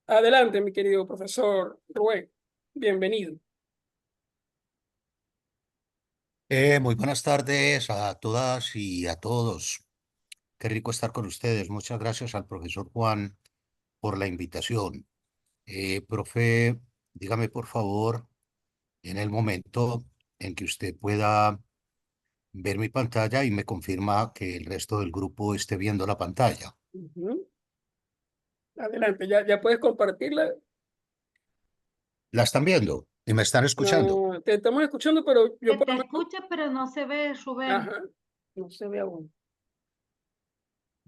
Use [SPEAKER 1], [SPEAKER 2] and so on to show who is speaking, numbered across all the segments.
[SPEAKER 1] Adelante, mi querido profesor Rubén. Bienvenido.
[SPEAKER 2] Muy buenas tardes a todas y a todos. Qué rico estar con ustedes. Muchas gracias al profesor Juan por la invitación. Profe, dígame por favor, en el momento en que usted pueda ver mi pantalla y me confirma que el resto del grupo esté viendo la pantalla.
[SPEAKER 1] Ujú. Adelante, ya puedes compartirla.
[SPEAKER 2] ¿La están viendo y me están escuchando?
[SPEAKER 1] No, te estamos escuchando, pero yo
[SPEAKER 3] Se
[SPEAKER 1] por
[SPEAKER 3] te
[SPEAKER 1] lo menos.
[SPEAKER 3] escucha, pero no se ve, Rubén.
[SPEAKER 1] Ajá, no se ve aún.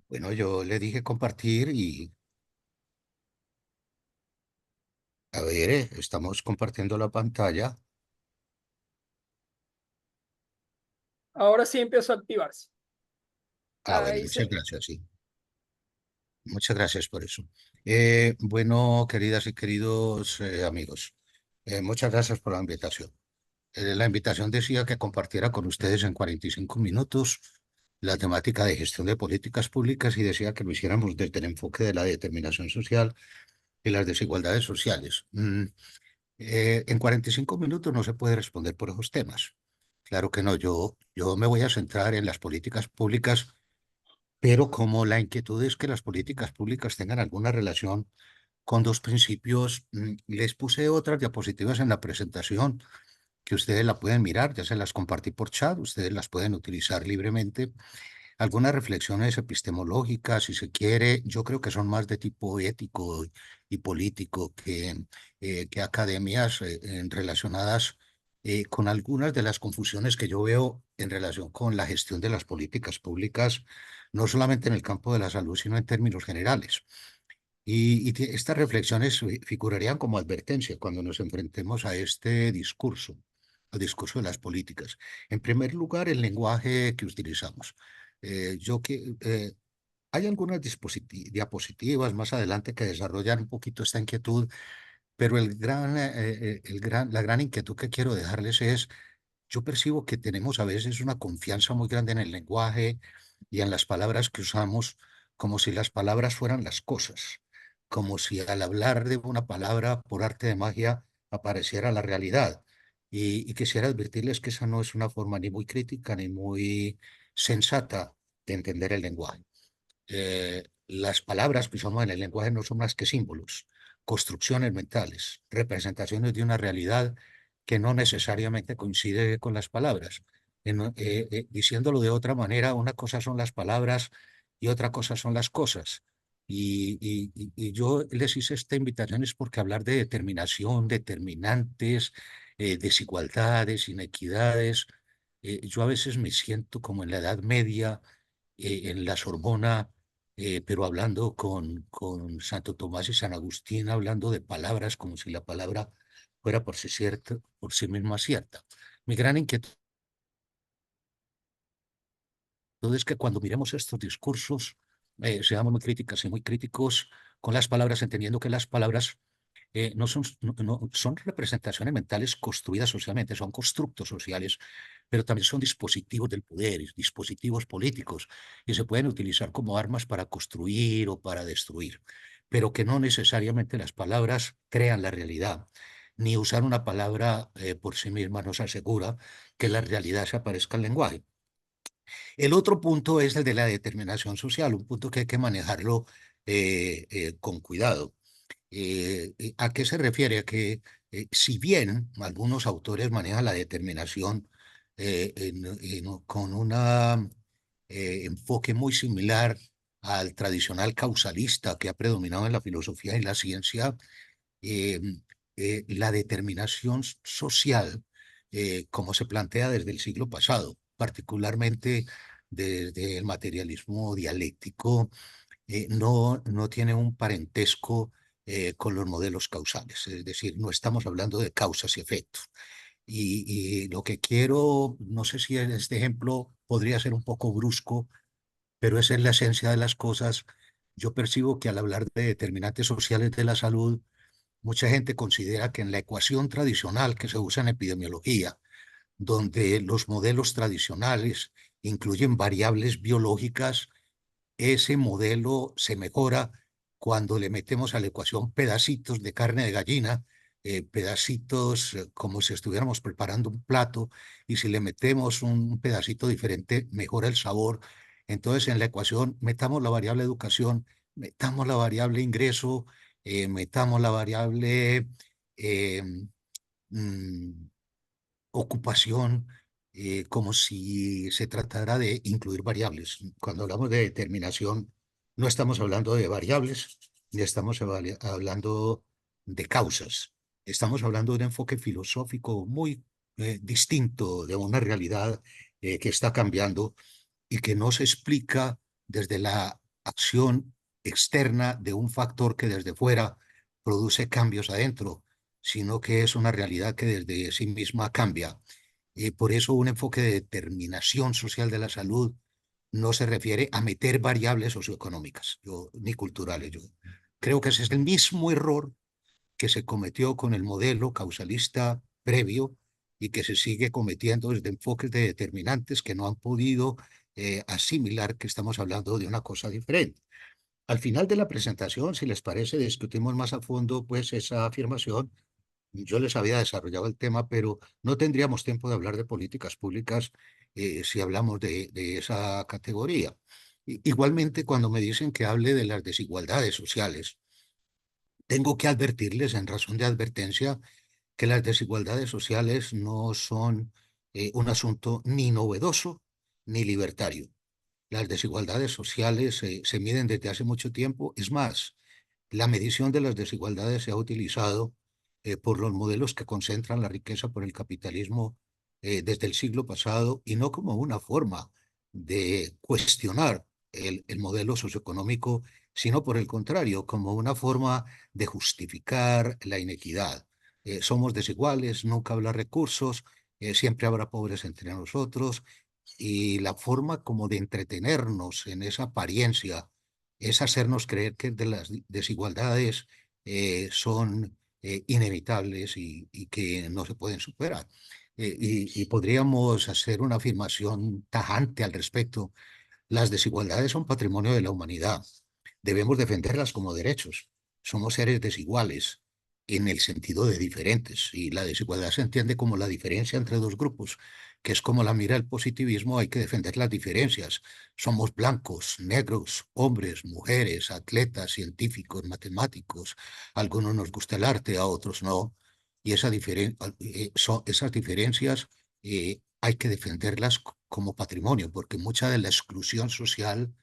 [SPEAKER 2] Bueno, yo le dije compartir y a ver, estamos compartiendo la pantalla.
[SPEAKER 1] Ahora sí empezó a activarse.
[SPEAKER 2] Ah, bueno,
[SPEAKER 1] Ahí
[SPEAKER 2] muchas
[SPEAKER 1] se.
[SPEAKER 2] gracias, sí. Muchas gracias por eso. Bueno, queridas y queridos amigos, muchas gracias por la invitación. La invitación decía que compartiera con ustedes en 45 minutos la temática de gestión de políticas públicas y decía que lo hiciéramos desde el enfoque de la determinación social y las desigualdades sociales. En 45 minutos no se puede responder por esos temas. Claro que no, yo me voy a centrar en las políticas públicas, pero como la inquietud es que las políticas públicas tengan alguna relación con dos principios, les puse otras diapositivas en la presentación que ustedes la pueden mirar, ya se las compartí por chat, ustedes las pueden utilizar libremente. Algunas reflexiones epistemológicas, si se quiere, yo creo que son más de tipo ético y político que academias relacionadas con algunas de las confusiones que yo veo en relación con la gestión de las políticas públicas, no solamente en el campo de la salud, sino en términos generales. Estas reflexiones figurarían como advertencia cuando nos enfrentemos a este discurso, al discurso de las políticas. En primer lugar, el lenguaje que utilizamos. Hay algunas diapositivas más adelante que desarrollan un poquito esta inquietud, pero la gran inquietud que quiero dejarles es, yo percibo que tenemos a veces una confianza muy grande en el lenguaje y en las palabras que usamos, como si las palabras fueran las cosas, como si al hablar de una palabra por arte de magia apareciera la realidad. Y quisiera advertirles que esa no es una forma ni muy crítica ni muy sensata de entender el lenguaje. Las palabras que usamos en el lenguaje no son más que símbolos, construcciones mentales, representaciones de una realidad que no necesariamente coincide con las palabras. Diciéndolo de otra manera, una cosa son las palabras y otra cosa son las cosas. Y yo les hice esta invitación es porque hablar de determinación, determinantes, desigualdades, inequidades, yo a veces me siento como en la Edad Media, en la Sorbona, pero hablando con Santo Tomás y San Agustín, hablando de palabras como si la palabra fuera por sí cierta, por sí misma cierta. Mi gran inquietud es que cuando miremos estos discursos, seamos muy críticas y muy críticos con las palabras, entendiendo que las palabras no son representaciones mentales construidas socialmente, son constructos sociales, pero también son dispositivos del poder, dispositivos políticos, y se pueden utilizar como armas para construir o para destruir, pero que no necesariamente las palabras crean la realidad, ni usar una palabra por sí misma nos asegura que la realidad se aparezca al lenguaje. El otro punto es el de la determinación social, un punto que hay que manejarlo con cuidado. ¿A qué se refiere? A que si bien algunos autores manejan la determinación con un enfoque muy similar al tradicional causalista que ha predominado en la filosofía y la ciencia, eh, la determinación social, como se plantea desde el siglo pasado, particularmente desde el materialismo dialéctico, no tiene un parentesco con los modelos causales, es decir, no estamos hablando de causas y efectos. Y lo que quiero, no sé si en este ejemplo podría ser un poco brusco, pero esa es la esencia de las cosas. Yo percibo que al hablar de determinantes sociales de la salud, mucha gente considera que en la ecuación tradicional que se usa en epidemiología, donde los modelos tradicionales incluyen variables biológicas, ese modelo se mejora cuando le metemos a la ecuación pedacitos de carne de gallina, pedacitos como si estuviéramos preparando un plato, y si le metemos un pedacito diferente, mejora el sabor. Entonces, en la ecuación, metamos la variable educación, metamos la variable ingreso, metamos la variable eh, mm, ocupación, como si se tratara de incluir variables. Cuando hablamos de determinación, no estamos hablando de variables, ni estamos hablando de causas. Estamos hablando de un enfoque filosófico muy distinto de una realidad que está cambiando y que no se explica desde la acción externa de un factor que desde fuera produce cambios adentro, sino que es una realidad que desde sí misma cambia. Por eso un enfoque de determinación social de la salud no se refiere a meter variables socioeconómicas ni culturales. Yo creo que ese es el mismo error que se cometió con el modelo causalista previo y que se sigue cometiendo desde enfoques de determinantes que no han podido asimilar que estamos hablando de una cosa diferente. Al final de la presentación, si les parece, discutimos más a fondo pues esa afirmación. Yo les había desarrollado el tema, pero no tendríamos tiempo de hablar de políticas públicas si hablamos de esa categoría. Igualmente, cuando me dicen que hable de las desigualdades sociales, tengo que advertirles en razón de advertencia que las desigualdades sociales no son un asunto ni novedoso ni libertario. Las desigualdades sociales se miden desde hace mucho tiempo. Es más, la medición de las desigualdades se ha utilizado por los modelos que concentran la riqueza por el capitalismo desde el siglo pasado, y no como una forma de cuestionar el modelo socioeconómico, sino por el contrario, como una forma de justificar la inequidad. Somos desiguales, nunca habrá recursos, siempre habrá pobres entre nosotros, y la forma como de entretenernos en esa apariencia es hacernos creer que de las desigualdades son inevitables y que no se pueden superar. Y podríamos hacer una afirmación tajante al respecto. Las desigualdades son patrimonio de la humanidad. Debemos defenderlas como derechos. Somos seres desiguales en el sentido de diferentes, y la desigualdad se entiende como la diferencia entre dos grupos, que es como la mira el positivismo. Hay que defender las diferencias. Somos blancos, negros, hombres, mujeres, atletas, científicos, matemáticos. A algunos nos gusta el arte, a otros no. Y esas diferencias hay que defenderlas como patrimonio, porque mucha de la exclusión social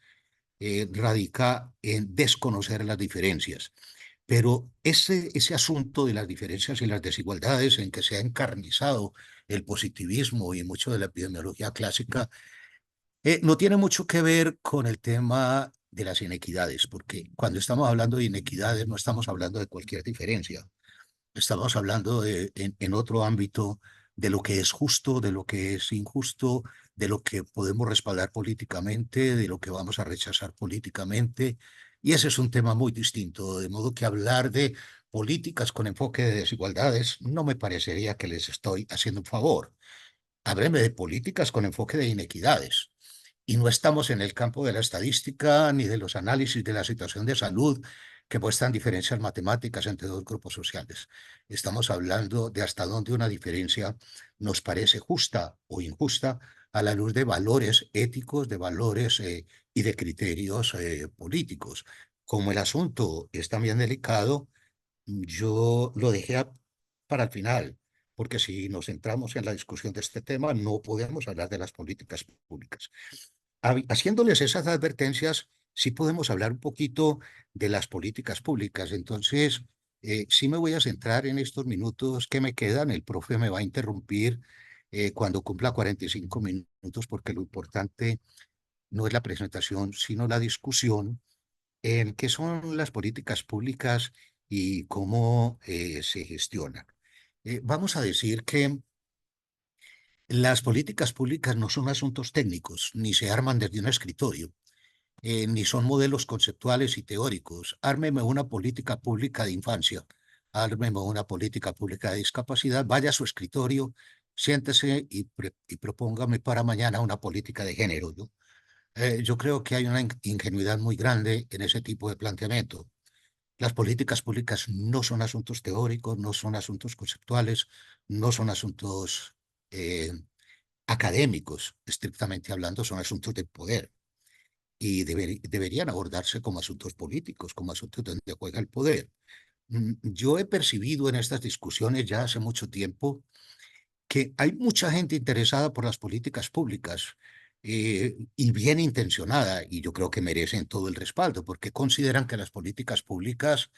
[SPEAKER 2] radica en desconocer las diferencias. Pero ese asunto de las diferencias y las desigualdades en que se ha encarnizado el positivismo y mucho de la epidemiología clásica no tiene mucho que ver con el tema de las inequidades, porque cuando estamos hablando de inequidades no estamos hablando de cualquier diferencia. Estamos hablando en otro ámbito de lo que es justo, de lo que es injusto, de lo que podemos respaldar políticamente, de lo que vamos a rechazar políticamente. Y ese es un tema muy distinto, de modo que hablar de políticas con enfoque de desigualdades no me parecería que les estoy haciendo un favor. Hábleme de políticas con enfoque de inequidades. Y no estamos en el campo de la estadística ni de los análisis de la situación de salud que muestran diferencias matemáticas entre dos grupos sociales. Estamos hablando de hasta dónde una diferencia nos parece justa o injusta a la luz de valores éticos, de valores y de criterios políticos. Como el asunto es también delicado, yo lo dejé para el final, porque si nos centramos en la discusión de este tema, no podemos hablar de las políticas públicas. Haciéndoles esas advertencias, sí podemos hablar un poquito de las políticas públicas. Entonces, sí me voy a centrar en estos minutos que me quedan. El profe me va a interrumpir cuando cumpla 45 minutos, porque lo importante no es la presentación, sino la discusión en qué son las políticas públicas y cómo se gestionan. Vamos a decir que las políticas públicas no son asuntos técnicos, ni se arman desde un escritorio, ni son modelos conceptuales y teóricos. Ármeme una política pública de infancia, ármeme una política pública de discapacidad, vaya a su escritorio, siéntese y propóngame para mañana una política de género, ¿no? Yo creo que hay una ingenuidad muy grande en ese tipo de planteamiento. Las políticas públicas no son asuntos teóricos, no son asuntos conceptuales, no son asuntos eh, académicos, estrictamente hablando, son asuntos de poder y deberían abordarse como asuntos políticos, como asuntos donde juega el poder. Yo he percibido en estas discusiones ya hace mucho tiempo que hay mucha gente interesada por las políticas públicas y bien intencionada, y yo creo que merecen todo el respaldo, porque consideran que las políticas públicas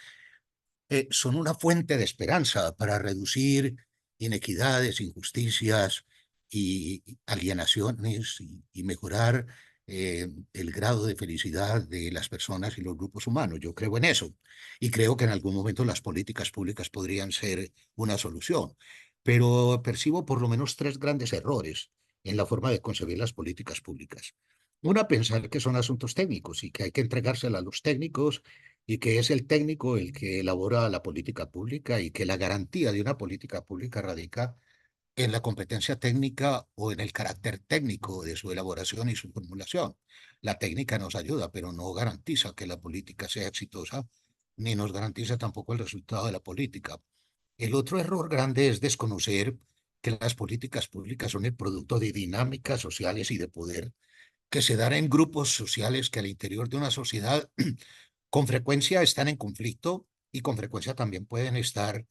[SPEAKER 2] son una fuente de esperanza para reducir inequidades, injusticias y alienaciones y mejorar el grado de felicidad de las personas y los grupos humanos. Yo creo en eso y creo que en algún momento las políticas públicas podrían ser una solución, pero percibo por lo menos tres grandes errores en la forma de concebir las políticas públicas. Una, pensar que son asuntos técnicos y que hay que entregársela a los técnicos y que es el técnico el que elabora la política pública y que la garantía de una política pública radica en la competencia técnica o en el carácter técnico de su elaboración y su formulación. La técnica nos ayuda, pero no garantiza que la política sea exitosa, ni nos garantiza tampoco el resultado de la política. El otro error grande es desconocer que las políticas públicas son el producto de dinámicas sociales y de poder que se dan en grupos sociales que al interior de una sociedad con frecuencia están en conflicto y con frecuencia también pueden estar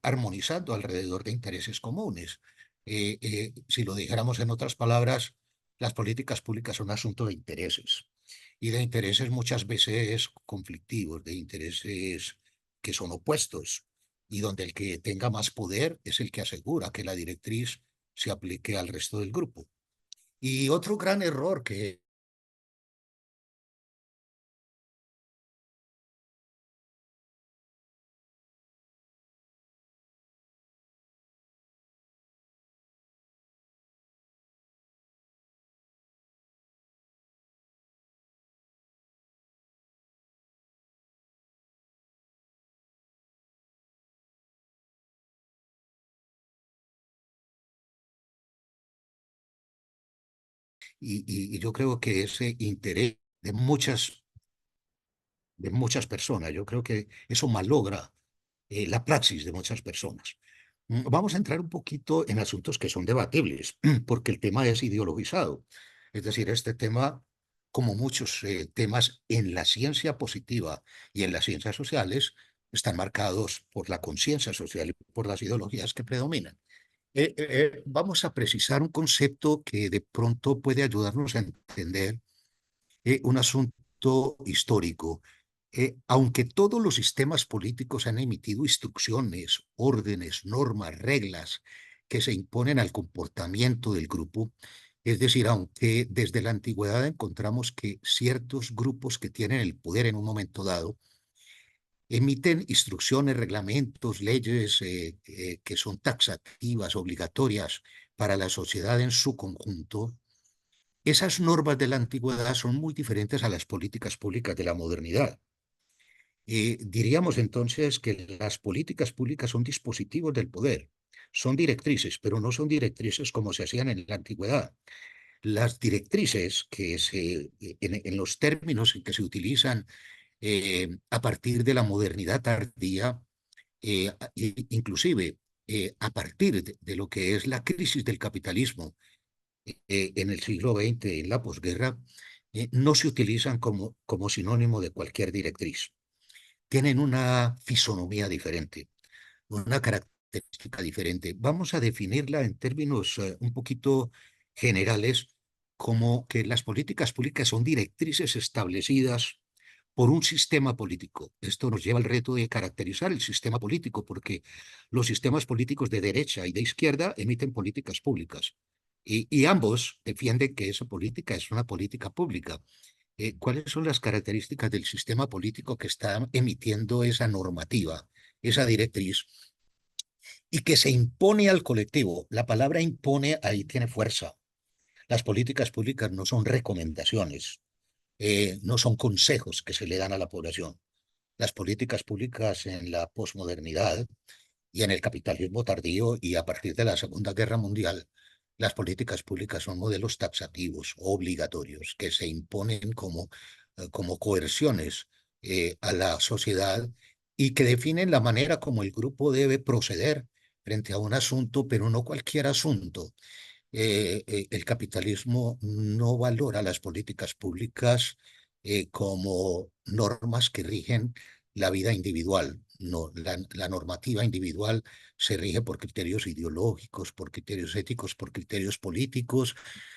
[SPEAKER 2] armonizando alrededor de intereses comunes. Si lo dijéramos en otras palabras, las políticas públicas son asunto de intereses y de intereses muchas veces conflictivos, de intereses que son opuestos y donde el que tenga más poder es el que asegura que la directriz se aplique al resto del grupo. Y otro gran error que y yo creo que ese interés de muchas personas, yo creo que eso malogra la praxis de muchas personas. Vamos a entrar un poquito en asuntos que son debatibles, porque el tema es ideologizado. Es decir, este tema, como muchos temas en la ciencia positiva y en las ciencias sociales, están marcados por la conciencia social y por las ideologías que predominan. Vamos a precisar un concepto que de pronto puede ayudarnos a entender un asunto histórico. Aunque todos los sistemas políticos han emitido instrucciones, órdenes, normas, reglas que se imponen al comportamiento del grupo, es decir, aunque desde la antigüedad encontramos que ciertos grupos que tienen el poder en un momento dado emiten instrucciones, reglamentos, leyes que son taxativas, obligatorias para la sociedad en su conjunto, esas normas de la antigüedad son muy diferentes a las políticas públicas de la modernidad. Diríamos entonces que las políticas públicas son dispositivos del poder, son directrices, pero no son directrices como se hacían en la antigüedad. Las directrices en los términos en que se utilizan a partir de la modernidad tardía, inclusive a partir de lo que es la crisis del capitalismo en el siglo XX, en la posguerra, no se utilizan como sinónimo de cualquier directriz. Tienen una fisonomía diferente, una característica diferente. Vamos a definirla en términos un poquito generales como que las políticas públicas son directrices establecidas por un sistema político. Esto nos lleva al reto de caracterizar el sistema político, porque los sistemas políticos de derecha y de izquierda emiten políticas públicas. Y ambos defienden que esa política es una política pública. ¿Cuáles son las características del sistema político que está emitiendo esa normativa, esa directriz, y que se impone al colectivo? La palabra impone ahí tiene fuerza. Las políticas públicas no son recomendaciones, no son consejos que se le dan a la población. Las políticas públicas en la posmodernidad y en el capitalismo tardío y a partir de la Segunda Guerra Mundial, las políticas públicas son modelos taxativos, obligatorios, que se imponen como coerciones a la sociedad y que definen la manera como el grupo debe proceder frente a un asunto, pero no cualquier asunto. El capitalismo no valora las políticas públicas como normas que rigen la vida individual. No, la normativa individual se rige por criterios ideológicos, por criterios éticos, por criterios políticos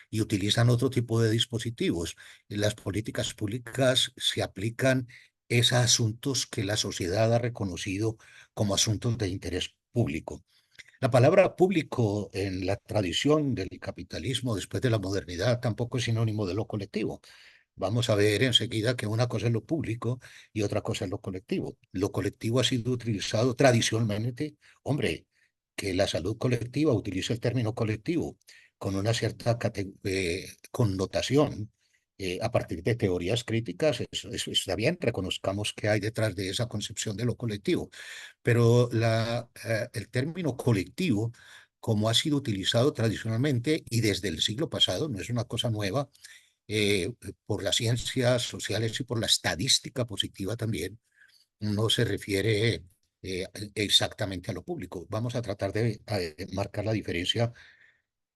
[SPEAKER 2] y utilizan otro tipo de dispositivos. Las políticas públicas se aplican es a asuntos que la sociedad ha reconocido como asuntos de interés público. La palabra público en la tradición del capitalismo después de la modernidad tampoco es sinónimo de lo colectivo. Vamos a ver enseguida que una cosa es lo público y otra cosa es lo colectivo. Lo colectivo ha sido utilizado tradicionalmente, hombre, que la salud colectiva utiliza el término colectivo con una cierta connotación a partir de teorías críticas. Eso está bien, reconozcamos que hay detrás de esa concepción de lo colectivo, pero el término colectivo, como ha sido utilizado tradicionalmente y desde el siglo pasado, no es una cosa nueva, por las ciencias sociales y por la estadística positiva también, no se refiere exactamente a lo público. Vamos a tratar de marcar la diferencia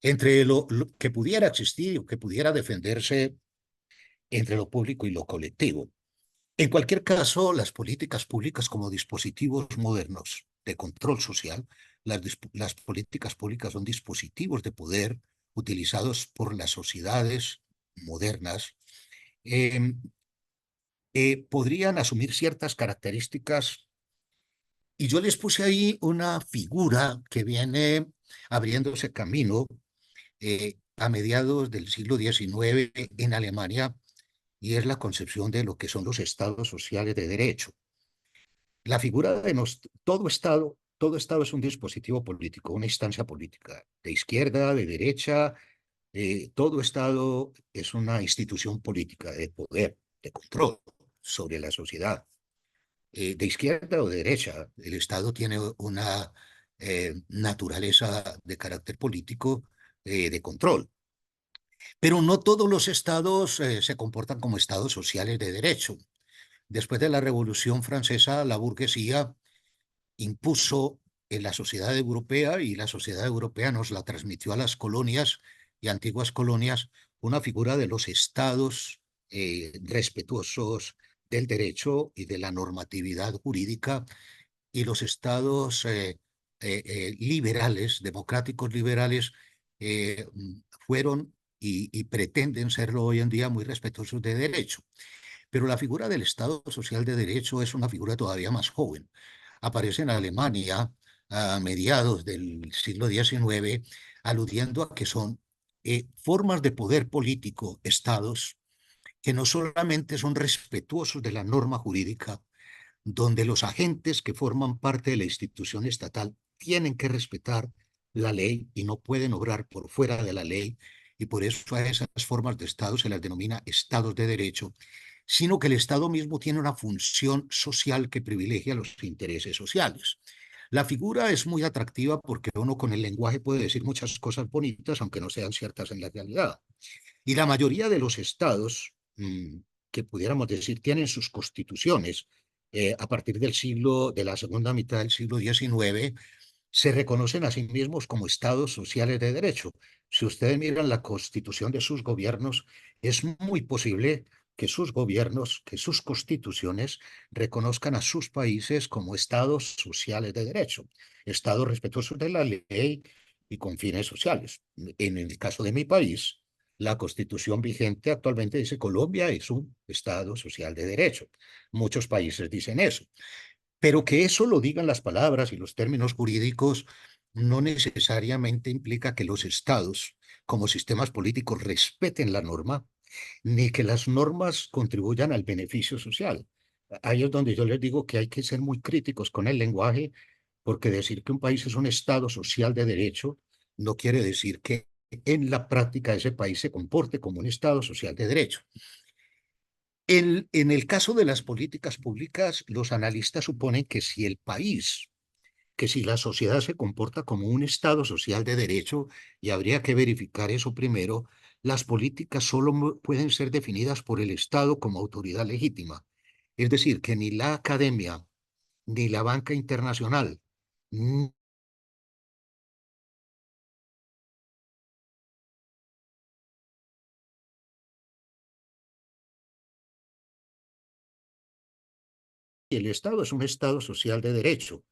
[SPEAKER 2] entre lo que pudiera existir o que pudiera defenderse entre lo público y lo colectivo. En cualquier caso, las políticas públicas como dispositivos modernos de control social, las políticas públicas son dispositivos de poder utilizados por las sociedades modernas, eh, podrían asumir ciertas características y yo les puse ahí una figura que viene abriéndose camino a mediados del siglo XIX en Alemania y es la concepción de lo que son los estados sociales de derecho. La figura de todo Estado es un dispositivo político, una instancia política, de izquierda, de derecha, todo Estado es una institución política de poder, de control sobre la sociedad. De izquierda o de derecha, el Estado tiene una naturaleza de carácter político de control. Pero no todos los estados se comportan como estados sociales de derecho. Después de la Revolución Francesa, la burguesía impuso en la sociedad europea y la sociedad europea nos la transmitió a las colonias y antiguas colonias una figura de los estados respetuosos del derecho y de la normatividad jurídica y los estados liberales, democráticos liberales, fueron y pretenden serlo hoy en día muy respetuosos de derecho. Pero la figura del Estado social de derecho es una figura todavía más joven. Aparece en Alemania a mediados del siglo XIX, aludiendo a que son formas de poder político, estados, que no solamente son respetuosos de la norma jurídica, donde los agentes que forman parte de la institución estatal tienen que respetar la ley y no pueden obrar por fuera de la ley, y por eso a esas formas de Estado se las denomina estados de derecho, sino que el Estado mismo tiene una función social que privilegia los intereses sociales. La figura es muy atractiva porque uno con el lenguaje puede decir muchas cosas bonitas, aunque no sean ciertas en la realidad. Y la mayoría de los estados, que pudiéramos decir, tienen sus constituciones a partir de la segunda mitad del siglo XIX, se reconocen a sí mismos como estados sociales de derecho. Si ustedes miran la constitución de sus gobiernos, es muy posible que sus gobiernos, que sus constituciones reconozcan a sus países como estados sociales de derecho, estados respetuosos de la ley y con fines sociales. En el caso de mi país, la constitución vigente actualmente dice Colombia es un estado social de derecho. Muchos países dicen eso. Pero que eso lo digan las palabras y los términos jurídicos no necesariamente implica que los estados, como sistemas políticos, respeten la norma, ni que las normas contribuyan al beneficio social. Ahí es donde yo les digo que hay que ser muy críticos con el lenguaje, porque decir que un país es un estado social de derecho no quiere decir que en la práctica ese país se comporte como un estado social de derecho. En el caso de las políticas públicas, los analistas suponen que si la sociedad se comporta como un Estado social de derecho, y habría que verificar eso primero, las políticas solo pueden ser definidas por el Estado como autoridad legítima. Es decir, que ni la academia, ni la banca internacional, ni el Estado es un Estado social de derecho.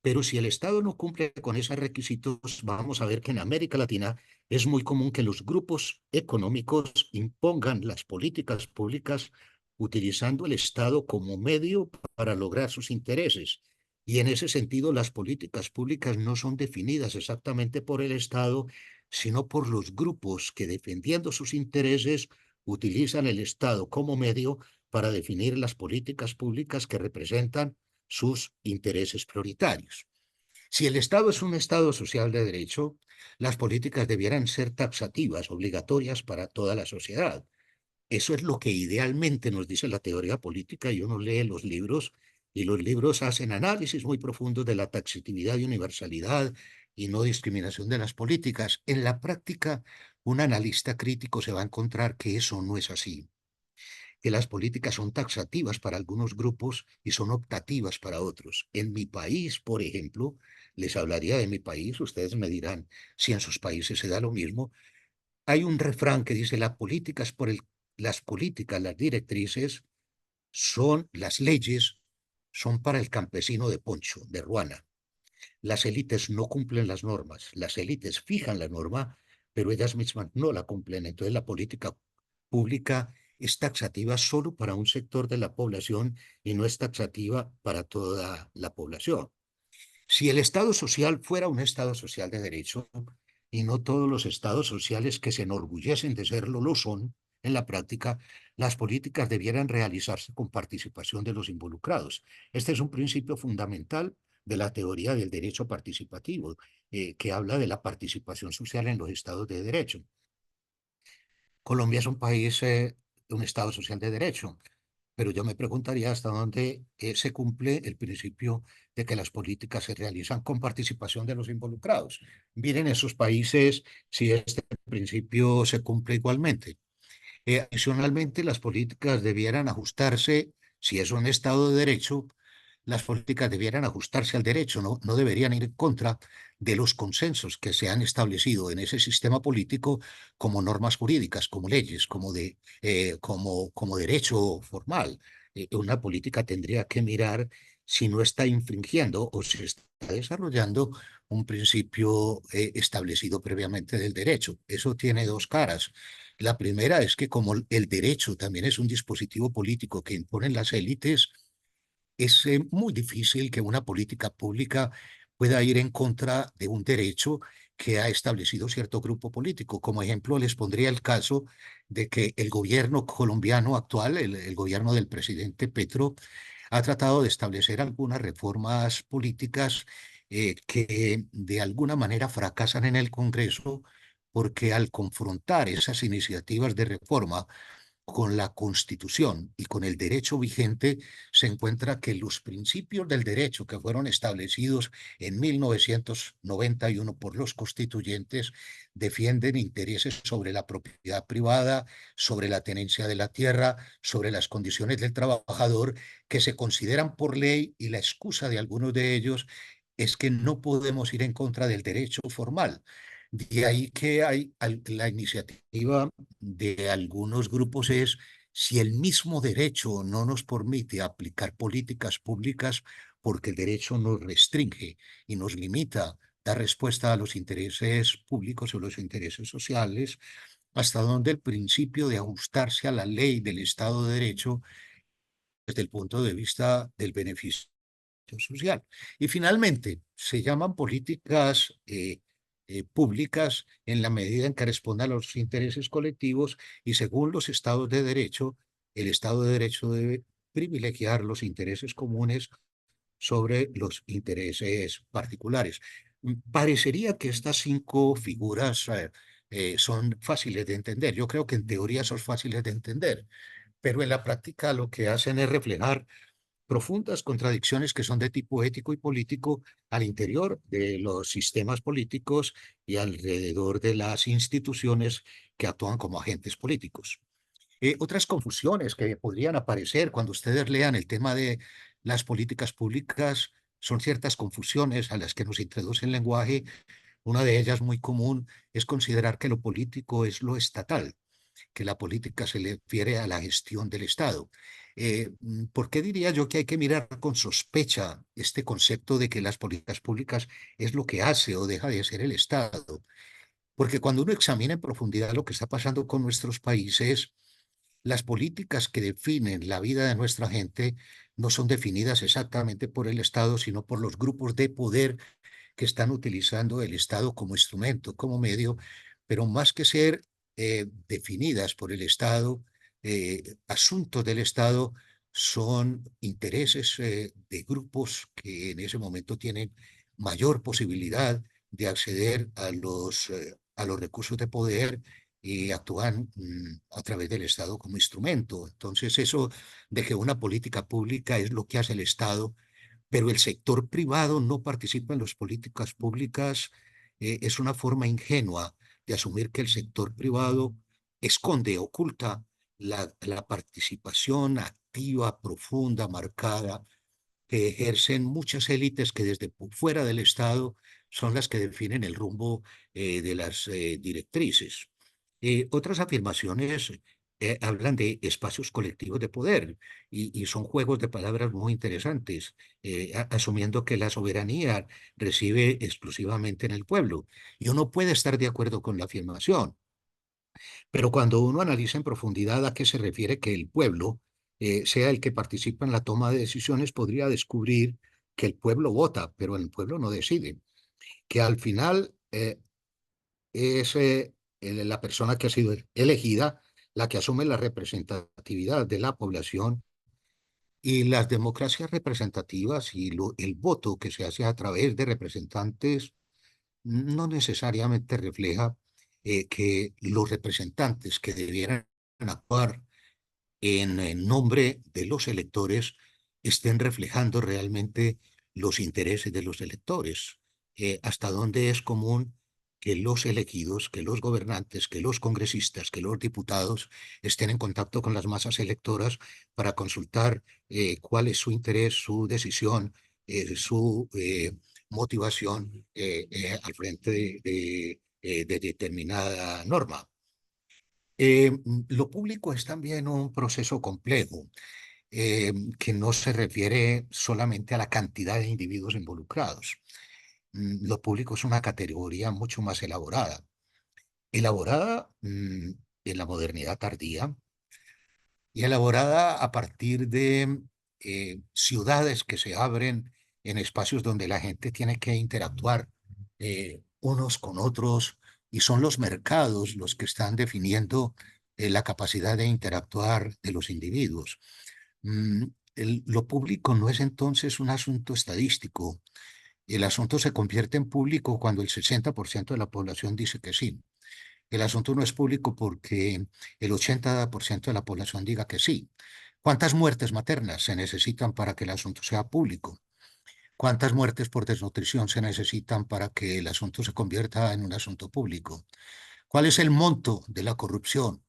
[SPEAKER 2] Pero si el Estado no cumple con esos requisitos, vamos a ver que en América Latina es muy común que los grupos económicos impongan las políticas públicas utilizando el Estado como medio para lograr sus intereses. Y en ese sentido, las políticas públicas no son definidas exactamente por el Estado, sino por los grupos que, defendiendo sus intereses, utilizan el Estado como medio para definir las políticas públicas que representan sus intereses prioritarios. Si el Estado es un Estado social de derecho, las políticas debieran ser taxativas, obligatorias para toda la sociedad. Eso es lo que idealmente nos dice la teoría política y uno lee los libros y los libros hacen análisis muy profundos de la taxatividad y universalidad y no discriminación de las políticas. En la práctica, un analista crítico se va a encontrar que eso no es así, que las políticas son taxativas para algunos grupos y son optativas para otros. En mi país, por ejemplo, les hablaría de mi país, ustedes me dirán si en sus países se da lo mismo. Hay un refrán que dice, las políticas, las directrices son, las leyes son para el campesino de Poncho, de Ruana. Las élites no cumplen las normas, las élites fijan la norma, pero ellas mismas no la cumplen. Entonces la política pública es taxativa solo para un sector de la población y no es taxativa para toda la población. Si el Estado social fuera un Estado social de derecho, y no todos los estados sociales que se enorgullecen de serlo lo son, en la práctica, las políticas debieran realizarse con participación de los involucrados. Este es un principio fundamental de la teoría del derecho participativo, que habla de la participación social en los estados de derecho. Colombia es un país, un estado social de derecho, pero yo me preguntaría hasta dónde se cumple el principio de que las políticas se realizan con participación de los involucrados. Miren esos países si este principio se cumple igualmente. Adicionalmente, las políticas debieran ajustarse, si es un Estado de Derecho, las políticas debieran ajustarse al derecho, no deberían ir en contra de los consensos que se han establecido en ese sistema político como normas jurídicas, como leyes, como derecho formal. Una política tendría que mirar si no está infringiendo o si está desarrollando un principio establecido previamente del derecho. Eso tiene dos caras. La primera es que como el derecho también es un dispositivo político que imponen las élites, es muy difícil que una política pública pueda ir en contra de un derecho que ha establecido cierto grupo político. Como ejemplo, les pondría el caso de que el gobierno colombiano actual, el gobierno del presidente Petro, ha tratado de establecer algunas reformas políticas que de alguna manera fracasan en el Congreso porque al confrontar esas iniciativas de reforma con la Constitución y con el derecho vigente, se encuentra que los principios del derecho que fueron establecidos en 1991 por los constituyentes defienden intereses sobre la propiedad privada, sobre la tenencia de la tierra, sobre las condiciones del trabajador, que se consideran por ley, y la excusa de algunos de ellos es que no podemos ir en contra del derecho formal. De ahí que la iniciativa de algunos grupos es, si el mismo derecho no nos permite aplicar políticas públicas porque el derecho nos restringe y nos limita a dar respuesta a los intereses públicos o los intereses sociales, hasta donde el principio de ajustarse a la ley del Estado de Derecho desde el punto de vista del beneficio social. Y finalmente, se llaman políticas públicas en la medida en que respondan a los intereses colectivos y según los estados de derecho, el Estado de Derecho debe privilegiar los intereses comunes sobre los intereses particulares. Parecería que estas cinco figuras son fáciles de entender. Yo creo que en teoría son fáciles de entender, pero en la práctica lo que hacen es reflejar profundas contradicciones que son de tipo ético y político al interior de los sistemas políticos y alrededor de las instituciones que actúan como agentes políticos. Otras confusiones que podrían aparecer cuando ustedes lean el tema de las políticas públicas son ciertas confusiones a las que nos introduce el lenguaje. Una de ellas muy común es considerar que lo político es lo estatal, que la política se le refiere a la gestión del Estado. ¿Por qué diría yo que hay que mirar con sospecha este concepto de que las políticas públicas es lo que hace o deja de hacer el Estado? Porque cuando uno examina en profundidad lo que está pasando con nuestros países, las políticas que definen la vida de nuestra gente no son definidas exactamente por el Estado, sino por los grupos de poder que están utilizando el Estado como instrumento, como medio, pero más que ser definidas por el Estado, asuntos del Estado son intereses de grupos que en ese momento tienen mayor posibilidad de acceder a los recursos de poder y actúan a través del Estado como instrumento. Entonces, eso de que una política pública es lo que hace el Estado, pero el sector privado no participa en las políticas públicas, es una forma ingenua de asumir que el sector privado esconde, oculta la participación activa, profunda, marcada, que ejercen muchas élites que desde fuera del Estado son las que definen el rumbo de las directrices. Otras afirmaciones hablan de espacios colectivos de poder y son juegos de palabras muy interesantes, asumiendo que la soberanía reside exclusivamente en el pueblo. Y uno puede estar de acuerdo con la afirmación, pero cuando uno analiza en profundidad a qué se refiere que el pueblo sea el que participa en la toma de decisiones, podría descubrir que el pueblo vota, pero el pueblo no decide, que al final es la persona que ha sido elegida la que asume la representatividad de la población, y las democracias representativas y el voto que se hace a través de representantes no necesariamente refleja que los representantes que debieran actuar en nombre de los electores estén reflejando realmente los intereses de los electores. Hasta dónde es común que los elegidos, que los gobernantes, que los congresistas, que los diputados estén en contacto con las masas electoras para consultar cuál es su interés, su decisión, su motivación al frente de determinada norma. Lo público es también un proceso complejo que no se refiere solamente a la cantidad de individuos involucrados. Lo público es una categoría mucho más elaborada, elaborada en la modernidad tardía y elaborada a partir de ciudades que se abren en espacios donde la gente tiene que interactuar unos con otros, y son los mercados los que están definiendo la capacidad de interactuar de los individuos. Mm, lo público no es entonces un asunto estadístico. El asunto se convierte en público cuando el 60% de la población dice que sí. El asunto no es público porque el 80% de la población diga que sí. ¿Cuántas muertes maternas se necesitan para que el asunto sea público? ¿Cuántas muertes por desnutrición se necesitan para que el asunto se convierta en un asunto público? ¿Cuál es el monto de la corrupción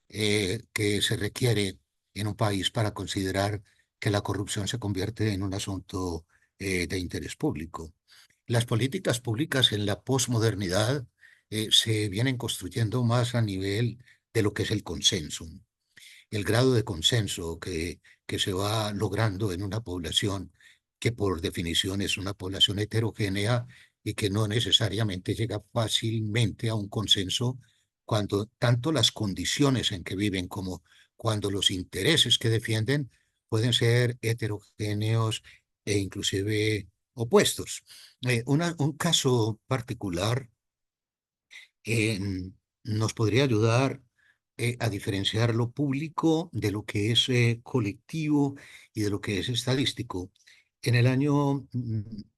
[SPEAKER 2] que se requiere en un país para considerar que la corrupción se convierte en un asunto de interés público? Las políticas públicas en la posmodernidad se vienen construyendo más a nivel de lo que es el consenso, el grado de consenso que se va logrando en una población que por definición es una población heterogénea y que no necesariamente llega fácilmente a un consenso cuando tanto las condiciones en que viven como cuando los intereses que defienden pueden ser heterogéneos e inclusive opuestos. Un caso particular eh, nos podría ayudar a diferenciar lo público de lo que es colectivo y de lo que es estadístico. En el año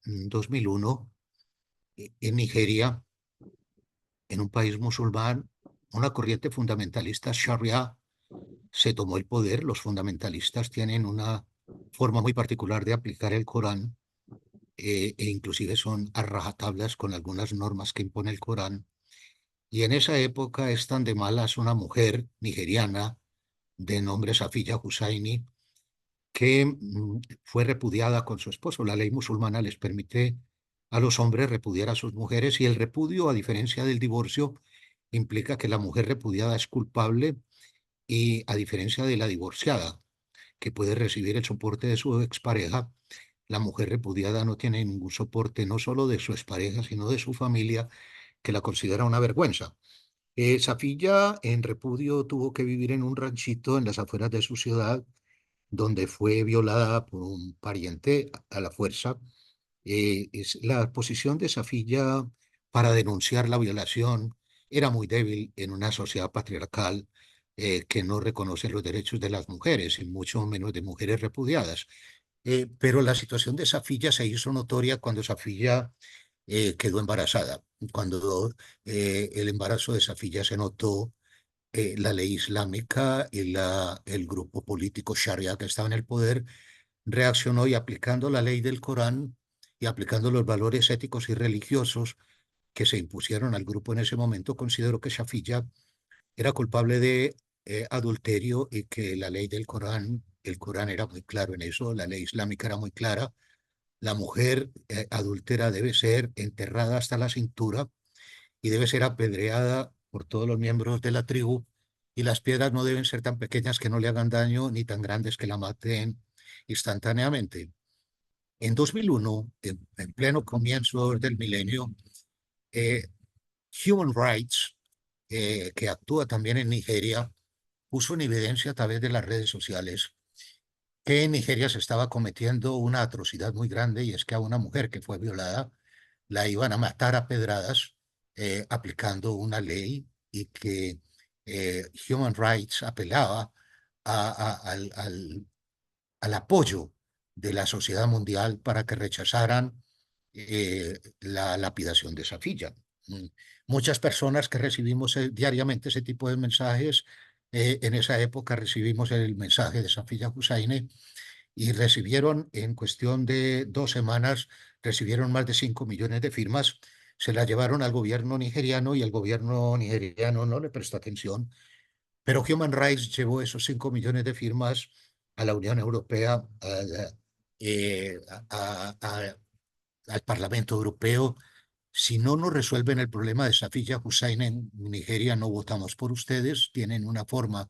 [SPEAKER 2] 2001, en Nigeria, en un país musulmán, una corriente fundamentalista Sharia se tomó el poder. Los fundamentalistas tienen una forma muy particular de aplicar el Corán, e inclusive son a rajatablas con algunas normas que impone el Corán. Y en esa época es tan de malas una mujer nigeriana de nombre Safiya Hussaini, que fue repudiada con su esposo. La ley musulmana les permite a los hombres repudiar a sus mujeres y el repudio, a diferencia del divorcio, implica que la mujer repudiada es culpable y a diferencia de la divorciada, que puede recibir el soporte de su expareja, la mujer repudiada no tiene ningún soporte, no solo de su expareja, sino de su familia, que la considera una vergüenza. Safiya, en repudio, tuvo que vivir en un ranchito en las afueras de su ciudad, donde fue violada por un pariente a la fuerza. La posición de Safiya para denunciar la violación era muy débil en una sociedad patriarcal que no reconoce los derechos de las mujeres, y mucho menos de mujeres repudiadas. Pero la situación de Safiya se hizo notoria cuando Safiya quedó embarazada. Cuando el embarazo de Safiya se notó, la ley islámica y el grupo político Sharia que estaba en el poder reaccionó y aplicando la ley del Corán y aplicando los valores éticos y religiosos que se impusieron al grupo en ese momento, consideró que Safiya era culpable de adulterio y que la ley del Corán, el Corán era muy claro en eso, la ley islámica era muy clara. La mujer adúltera debe ser enterrada hasta la cintura y debe ser apedreada por todos los miembros de la tribu, y las piedras no deben ser tan pequeñas que no le hagan daño ni tan grandes que la maten instantáneamente. En 2001, en pleno comienzo del milenio, eh, Human Rights, que actúa también en Nigeria, puso en evidencia a través de las redes sociales que en Nigeria se estaba cometiendo una atrocidad muy grande, y es que a una mujer que fue violada la iban a matar a pedradas aplicando una ley, y que Human Rights apelaba al apoyo de la sociedad mundial para que rechazaran la lapidación de Safiya. Mm. Muchas personas que recibimos diariamente ese tipo de mensajes, en esa época recibimos el mensaje de Safiya Hussaini y recibieron en cuestión de 2 semanas, recibieron más de 5 millones de firmas, se la llevaron al gobierno nigeriano y el gobierno nigeriano no le prestó atención, pero Human Rights llevó esos 5 millones de firmas a la Unión Europea, al Parlamento Europeo. Si no nos resuelven el problema de Safiya Hussain en Nigeria, no votamos por ustedes. Tienen una forma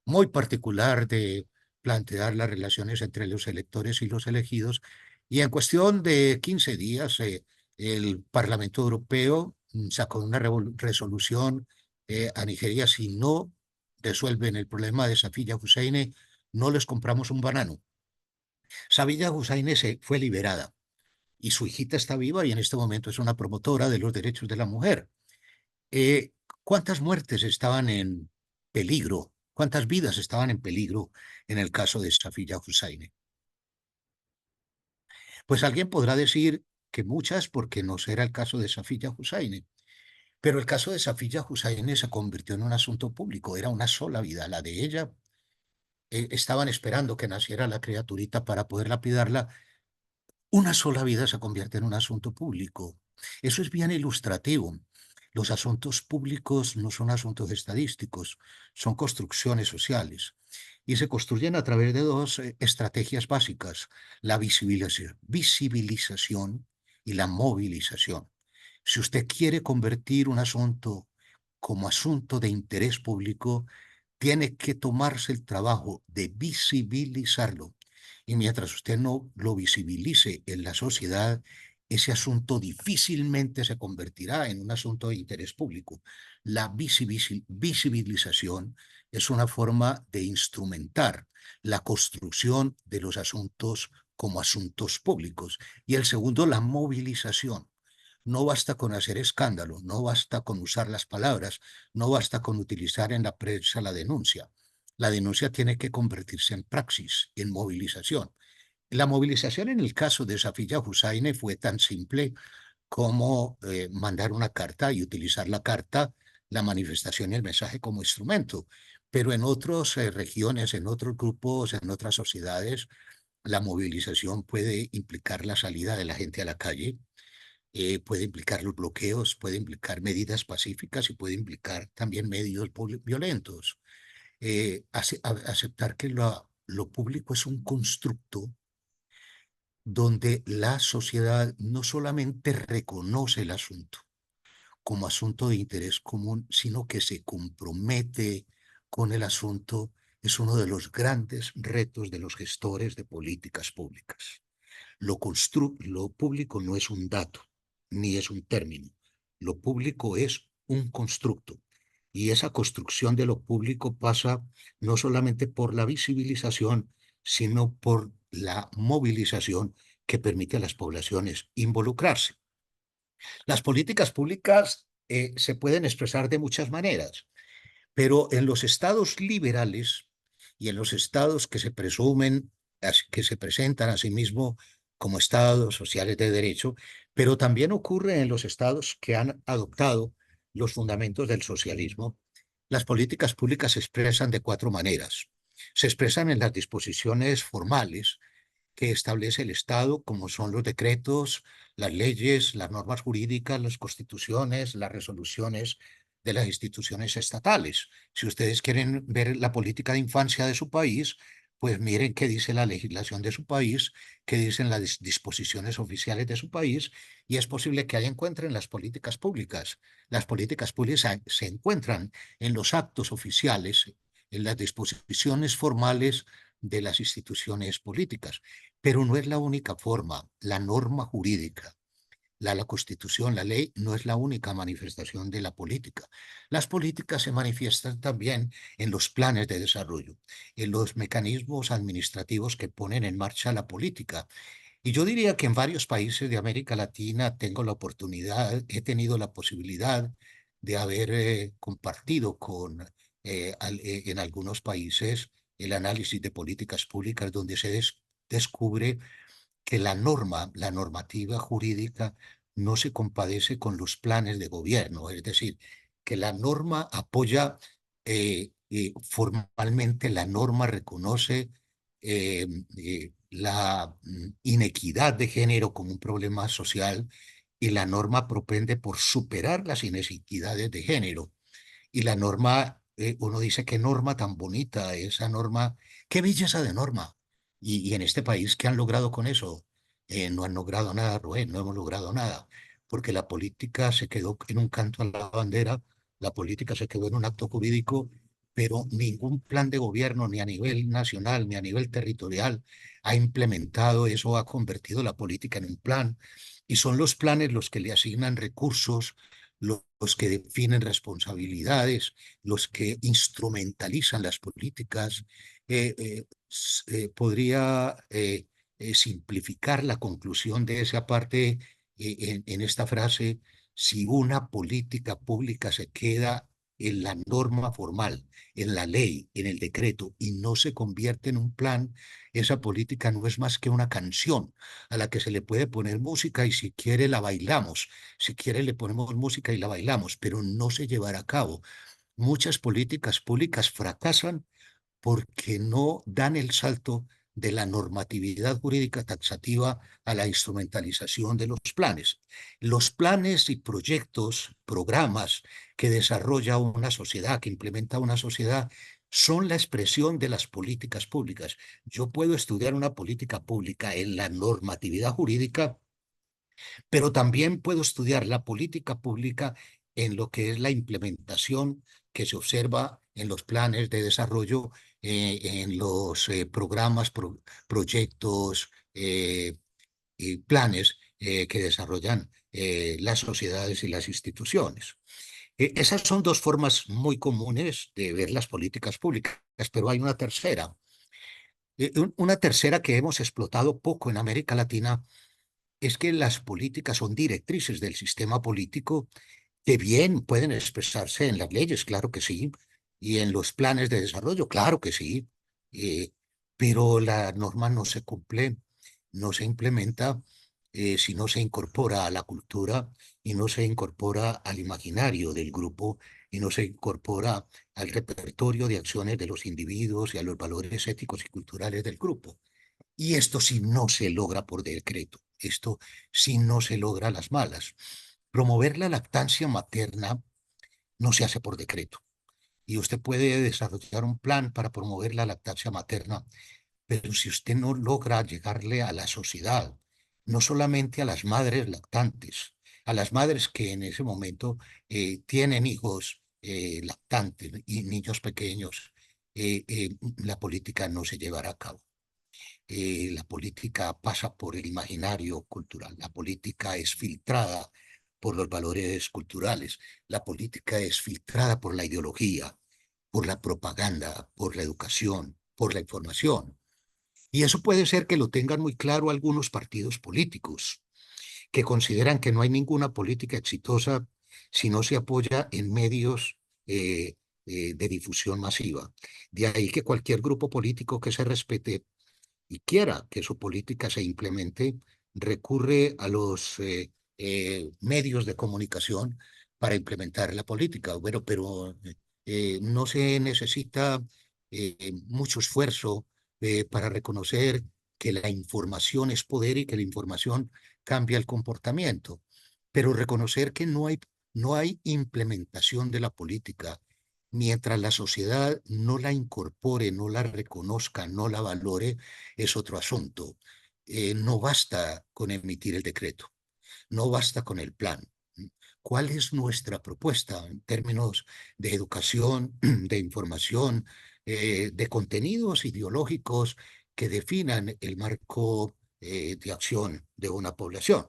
[SPEAKER 2] muy particular de plantear las relaciones entre los electores y los elegidos. Y en cuestión de 15 días, el Parlamento Europeo sacó una resolución a Nigeria: si no resuelven el problema de Safiya Hussain, no les compramos un banano. Safiya Hussain se fue liberada y su hijita está viva y en este momento es una promotora de los derechos de la mujer. Eh, ¿Cuántas muertes estaban en peligro? ¿Cuántas vidas estaban en peligro en el caso de Safiya Hussaini? Pues alguien podrá decir que muchas, porque no será el caso de Safiya Hussaini. Pero el caso de Safiya Hussaini se convirtió en un asunto público. Era una sola vida, la de ella. Estaban esperando que naciera la criaturita para poder lapidarla. Una sola vida se convierte en un asunto público. Eso es bien ilustrativo. Los asuntos públicos no son asuntos estadísticos, son construcciones sociales y se construyen a través de dos estrategias básicas: la visibilización y la movilización. Si usted quiere convertir un asunto como asunto de interés público, tiene que tomarse el trabajo de visibilizarlo. Y mientras usted no lo visibilice en la sociedad, ese asunto difícilmente se convertirá en un asunto de interés público. La visibilización es una forma de instrumentar la construcción de los asuntos como asuntos públicos. Y el segundo, la movilización. No basta con hacer escándalo, no basta con usar las palabras, no basta con utilizar en la prensa la denuncia. La denuncia tiene que convertirse en praxis, en movilización. La movilización en el caso de Safiya Hussaini fue tan simple como mandar una carta y utilizar la carta, la manifestación y el mensaje como instrumento. Pero en otras regiones, en otros grupos, en otras sociedades, la movilización puede implicar la salida de la gente a la calle, puede implicar los bloqueos, puede implicar medidas pacíficas y puede implicar también medios violentos. aceptar que lo público es un constructo donde la sociedad no solamente reconoce el asunto como asunto de interés común, sino que se compromete con el asunto, es uno de los grandes retos de los gestores de políticas públicas. Lo público no es un dato, ni es un término. Lo público es un constructo. Y esa construcción de lo público pasa no solamente por la visibilización, sino por la movilización que permite a las poblaciones involucrarse. Las políticas públicas se pueden expresar de muchas maneras, pero en los estados liberales y en los estados que se presumen, que se presentan a sí mismos como estados sociales de derecho, pero también ocurre en los estados que han adoptado los fundamentos del socialismo. Las políticas públicas se expresan de cuatro maneras. Se expresan en las disposiciones formales que establece el Estado, como son los decretos, las leyes, las normas jurídicas, las constituciones, las resoluciones de las instituciones estatales. Si ustedes quieren ver la política de infancia de su país, pues miren qué dice la legislación de su país, qué dicen las disposiciones oficiales de su país, y es posible que ahí encuentren las políticas públicas. Las políticas públicas se encuentran en los actos oficiales, en las disposiciones formales de las instituciones políticas. Pero no es la única forma. La norma jurídica, la Constitución, la ley, no es la única manifestación de la política. Las políticas se manifiestan también en los planes de desarrollo, en los mecanismos administrativos que ponen en marcha la política. Y yo diría que en varios países de América Latina tengo la oportunidad, he tenido la posibilidad de haber compartido en algunos países el análisis de políticas públicas donde se descubre que la normativa jurídica, no se compadece con los planes de gobierno, es decir, que la norma apoya formalmente, la norma reconoce la inequidad de género como un problema social y la norma propende por superar las inequidades de género. Y la norma, uno dice, qué norma tan bonita, esa norma, qué belleza de norma. Y en este país, ¿qué han logrado con eso? No han logrado nada, Rubén, no hemos logrado nada, porque la política se quedó en un canto a la bandera, la política se quedó en un acto jurídico, pero ningún plan de gobierno, ni a nivel nacional, ni a nivel territorial, ha implementado eso, ha convertido la política en un plan, y son los planes los que le asignan recursos, los que definen responsabilidades, los que instrumentalizan las políticas. Podría simplificar la conclusión de esa parte en esta frase: si una política pública se queda en la norma formal, en la ley, en el decreto, y no se convierte en un plan, esa política no es más que una canción a la que se le puede poner música y si quiere la bailamos, si quiere le ponemos música y la bailamos, pero no se llevará a cabo. Muchas políticas públicas fracasan porque no dan el salto de la normatividad jurídica taxativa a la instrumentalización de los planes. Los planes y proyectos, programas que desarrolla una sociedad, que implementa una sociedad, son la expresión de las políticas públicas. Yo puedo estudiar una política pública en la normatividad jurídica, pero también puedo estudiar la política pública en lo que es la implementación que se observa en los planes de desarrollo, en los programas, proyectos y planes que desarrollan las sociedades y las instituciones. Esas son dos formas muy comunes de ver las políticas públicas, pero hay una tercera. Una tercera que hemos explotado poco en América Latina es que las políticas son directrices del sistema político que bien pueden expresarse en las leyes, claro que sí, y en los planes de desarrollo, claro que sí, eh, pero la norma no se cumple, no se implementa si no se incorpora a la cultura y no se incorpora al imaginario del grupo y no se incorpora al repertorio de acciones de los individuos y a los valores éticos y culturales del grupo. Y esto sí no se logra por decreto, esto sí no se logra a las malas. Promover la lactancia materna no se hace por decreto. y usted puede desarrollar un plan para promover la lactancia materna, pero si usted no logra llegarle a la sociedad, no solamente a las madres lactantes, a las madres que en ese momento tienen hijos lactantes y niños pequeños, la política no se llevará a cabo. La política pasa por el imaginario cultural, la política es filtrada por los valores culturales, la política es filtrada por la ideología, por la propaganda, por la educación, por la información. Y eso puede ser que lo tengan muy claro algunos partidos políticos, que consideran que no hay ninguna política exitosa si no se apoya en medios de difusión masiva. De ahí que cualquier grupo político que se respete y quiera que su política se implemente, recurre a los medios de comunicación para implementar la política. Bueno, pero no se necesita mucho esfuerzo para reconocer que la información es poder y que la información cambia el comportamiento, pero reconocer que no hay implementación de la política mientras la sociedad no la incorpore, no la reconozca, no la valore, es otro asunto. No basta con emitir el decreto, no basta con el plan. ¿Cuál es nuestra propuesta en términos de educación, de información, de contenidos ideológicos que definan el marco de acción de una población?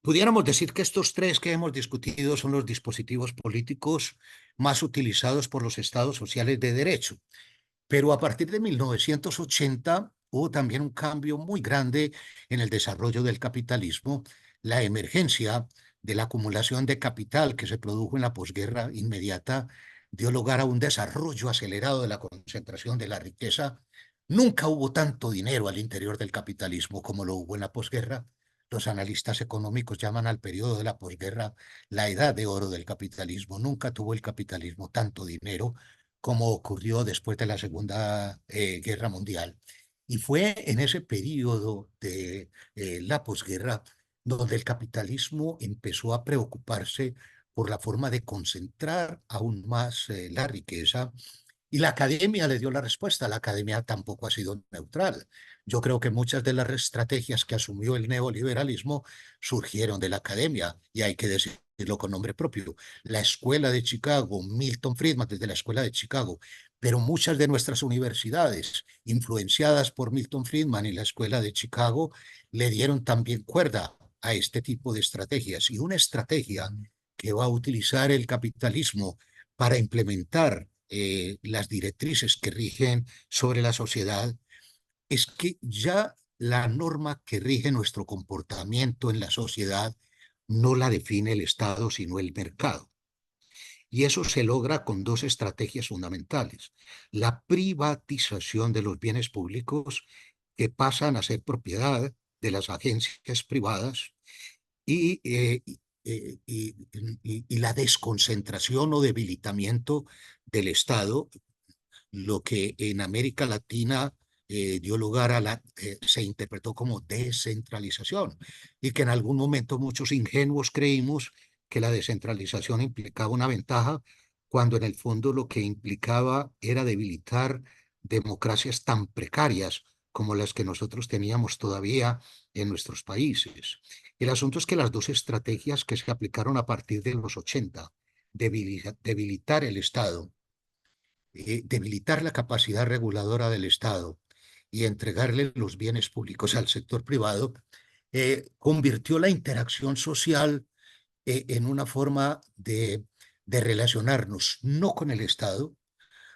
[SPEAKER 2] Pudiéramos decir que estos tres que hemos discutido son los dispositivos políticos más utilizados por los estados sociales de derecho. Pero a partir de 1980 hubo también un cambio muy grande en el desarrollo del capitalismo, la emergencia de la acumulación de capital que se produjo en la posguerra inmediata dio lugar a un desarrollo acelerado de la concentración de la riqueza. Nunca hubo tanto dinero al interior del capitalismo como lo hubo en la posguerra. Los analistas económicos llaman al periodo de la posguerra la edad de oro del capitalismo. Nunca tuvo el capitalismo tanto dinero como ocurrió después de la Segunda Guerra Mundial. Y fue en ese periodo de la posguerra donde el capitalismo empezó a preocuparse por la forma de concentrar aún más la riqueza, y la academia le dio la respuesta. La academia tampoco ha sido neutral. Yo creo que muchas de las estrategias que asumió el neoliberalismo surgieron de la academia, y hay que decirlo con nombre propio. La Escuela de Chicago, Milton Friedman desde la Escuela de Chicago, pero muchas de nuestras universidades, influenciadas por Milton Friedman y la Escuela de Chicago, le dieron también cuerda a este tipo de estrategias. Y una estrategia que va a utilizar el capitalismo para implementar las directrices que rigen sobre la sociedad es que ya la norma que rige nuestro comportamiento en la sociedad no la define el Estado, sino el mercado. Y eso se logra con dos estrategias fundamentales. La privatización de los bienes públicos, que pasan a ser propiedad de las agencias privadas, y, eh, y la desconcentración o debilitamiento del Estado, lo que en América Latina dio lugar a se interpretó como descentralización, y que en algún momento muchos ingenuos creímos que la descentralización implicaba una ventaja, cuando en el fondo lo que implicaba era debilitar democracias tan precarias como las que nosotros teníamos todavía en nuestros países. El asunto es que las dos estrategias que se aplicaron a partir de los 80, debilitar el Estado, debilitar la capacidad reguladora del Estado y entregarle los bienes públicos al sector privado, convirtió la interacción social en una forma de relacionarnos no con el Estado,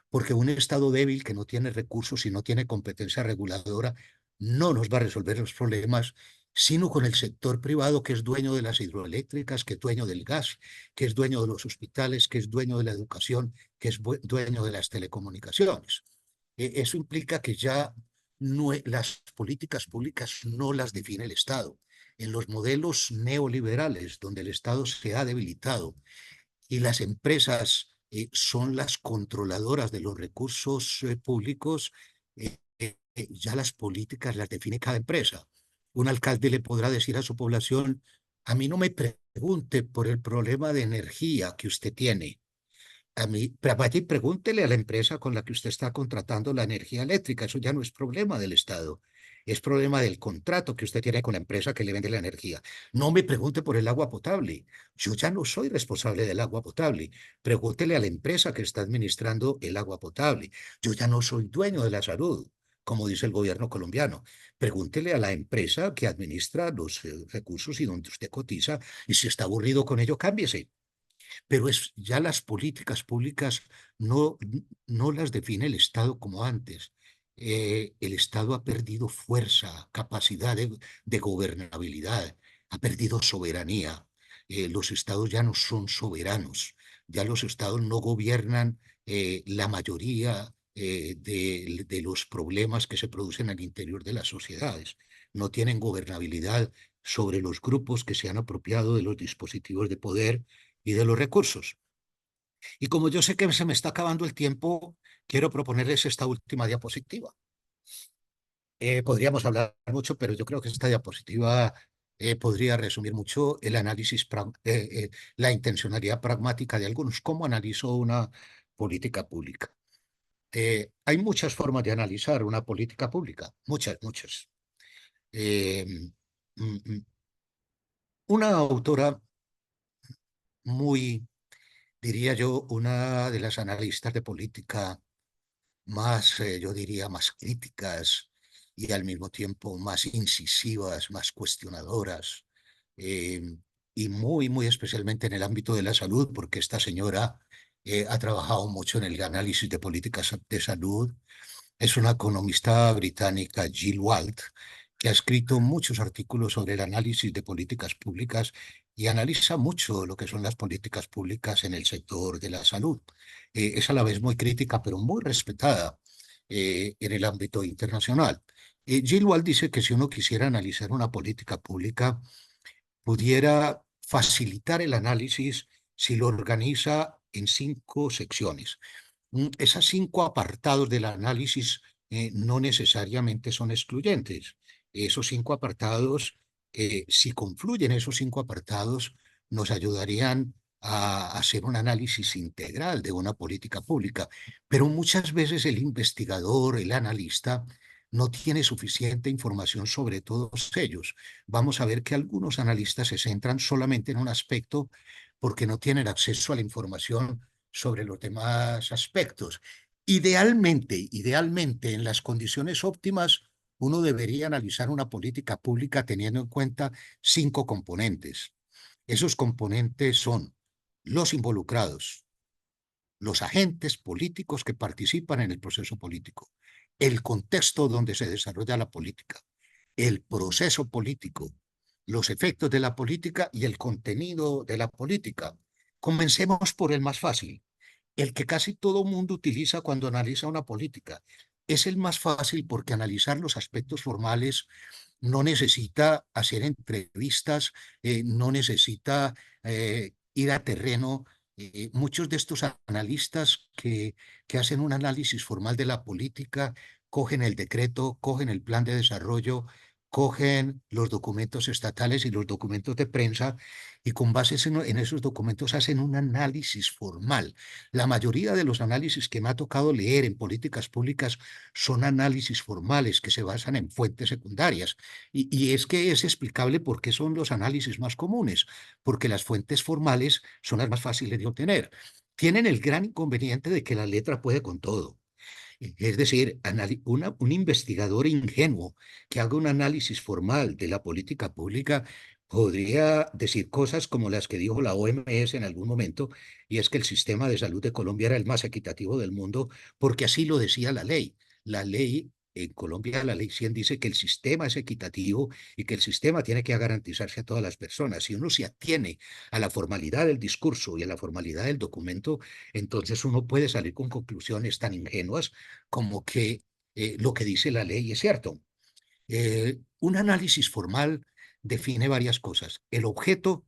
[SPEAKER 2] porque un Estado débil que no tiene recursos y no tiene competencia reguladora no nos va a resolver los problemas, sino con el sector privado, que es dueño de las hidroeléctricas, que es dueño del gas, que es dueño de los hospitales, que es dueño de la educación, que es dueño de las telecomunicaciones. Eso implica que ya las políticas públicas no las define el Estado. En los modelos neoliberales, donde el Estado se ha debilitado y las empresas son las controladoras de los recursos públicos, ya las políticas las define cada empresa. Un alcalde le podrá decir a su población: a mí no me pregunte por el problema de energía que usted tiene, A mí, pero vaya y pregúntele a la empresa con la que usted está contratando la energía eléctrica. Eso ya no es problema del Estado. Es problema del contrato que usted tiene con la empresa que le vende la energía. No me pregunte por el agua potable. Yo ya no soy responsable del agua potable. Pregúntele a la empresa que está administrando el agua potable. Yo ya no soy dueño de la salud, como dice el gobierno colombiano. Pregúntele a la empresa que administra los recursos y donde usted cotiza. Y si está aburrido con ello, cámbiese, pero ya las políticas públicas no, no las define el Estado como antes. El Estado ha perdido fuerza, capacidad de gobernabilidad, ha perdido soberanía. Los Estados ya no son soberanos, ya los Estados no gobiernan la mayoría de los problemas que se producen al interior de las sociedades. No tienen gobernabilidad sobre los grupos que se han apropiado de los dispositivos de poder y de los recursos. Y como yo sé que se me está acabando el tiempo, quiero proponerles esta última diapositiva. Podríamos hablar mucho, pero yo creo que esta diapositiva podría resumir mucho el análisis, la intencionalidad pragmática de algunos, cómo analizo una política pública. Hay muchas formas de analizar una política pública, muchas, muchas. Eh, mm, mm, una autora muy, diría yo, una de las analistas de política más, yo diría, más críticas y al mismo tiempo más incisivas, más cuestionadoras, eh, y muy, muy especialmente en el ámbito de la salud, porque esta señora ha trabajado mucho en el análisis de políticas de salud. Es una economista británica, Jill Wald, que ha escrito muchos artículos sobre el análisis de políticas públicas y analiza mucho lo que son las políticas públicas en el sector de la salud. Es a la vez muy crítica, pero muy respetada en el ámbito internacional. Jill Wald dice que si uno quisiera analizar una política pública, pudiera facilitar el análisis si lo organiza en 5 secciones. Esas 5 apartados del análisis no necesariamente son excluyentes. Esos 5 apartados, si confluyen esos 5 apartados, nos ayudarían a hacer un análisis integral de una política pública. Pero muchas veces el investigador, el analista, no tiene suficiente información sobre todos ellos. Vamos a ver que algunos analistas se centran solamente en un aspecto porque no tienen acceso a la información sobre los demás aspectos. Idealmente, en las condiciones óptimas, uno debería analizar una política pública teniendo en cuenta 5 componentes. Esos componentes son los involucrados, los agentes políticos que participan en el proceso político, el contexto donde se desarrolla la política, el proceso político, los efectos de la política y el contenido de la política. Comencemos por el más fácil, el que casi todo mundo utiliza cuando analiza una política. Es el más fácil porque analizar los aspectos formales no necesita hacer entrevistas, no necesita ir a terreno. Muchos de estos analistas que hacen un análisis formal de la política cogen el decreto, cogen el plan de desarrollo, cogen los documentos estatales y los documentos de prensa y con base en esos documentos hacen un análisis formal. La mayoría de los análisis que me ha tocado leer en políticas públicas son análisis formales que se basan en fuentes secundarias. Y es que es explicable por qué son los análisis más comunes, porque las fuentes formales son las más fáciles de obtener. Tienen el gran inconveniente de que la letra puede con todo. Es decir, un investigador ingenuo que haga un análisis formal de la política pública podría decir cosas como las que dijo la OMS en algún momento, y es que el sistema de salud de Colombia era el más equitativo del mundo, porque así lo decía la ley. La ley en Colombia, la ley 100 dice que el sistema es equitativo y que el sistema tiene que garantizarse a todas las personas. Si uno se atiene a la formalidad del discurso y a la formalidad del documento, entonces uno puede salir con conclusiones tan ingenuas como que lo que dice la ley es cierto. Un análisis formal define varias cosas: el objeto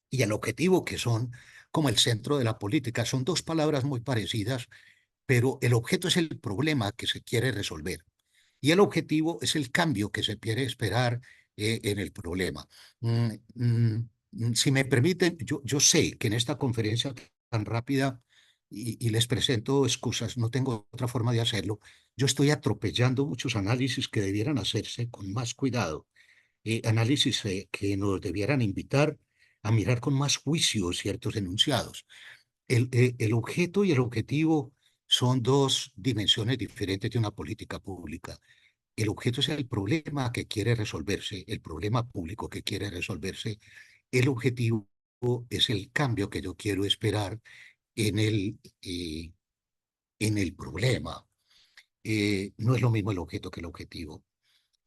[SPEAKER 2] y el objetivo, que son como el centro de la política. Son 2 palabras muy parecidas, pero el objeto es el problema que se quiere resolver y el objetivo es el cambio que se quiere esperar en el problema. Mm, si me permiten, yo sé que en esta conferencia tan rápida y les presento excusas, no tengo otra forma de hacerlo. Yo estoy atropellando muchos análisis que debieran hacerse con más cuidado, análisis que nos debieran invitar a mirar con más juicio ciertos enunciados. El objeto y el objetivo son dos dimensiones diferentes de una política pública. El objeto es el problema que quiere resolverse, el problema público que quiere resolverse. El objetivo es el cambio que yo quiero esperar en en el problema. No es lo mismo el objeto que el objetivo.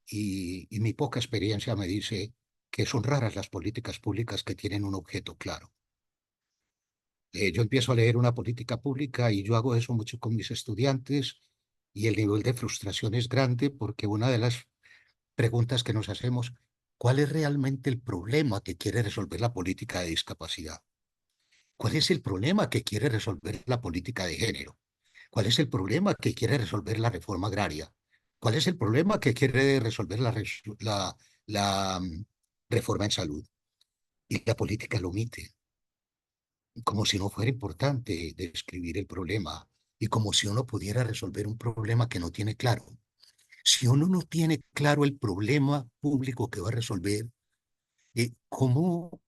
[SPEAKER 2] Y mi poca experiencia me dice que son raras las políticas públicas que tienen un objeto claro. Yo empiezo a leer una política pública y yo hago eso mucho con mis estudiantes y el nivel de frustración es grande porque una de las preguntas que nos hacemos, ¿cuál es realmente el problema que quiere resolver la política de discapacidad? ¿Cuál es el problema que quiere resolver la política de género? ¿Cuál es el problema que quiere resolver la reforma agraria? ¿Cuál es el problema que quiere resolver la reforma en salud? Y la política lo omite, como si no fuera importante describir el problema y como si uno pudiera resolver un problema que no tiene claro. Si uno no tiene claro el problema público que va a resolver, ¿cómo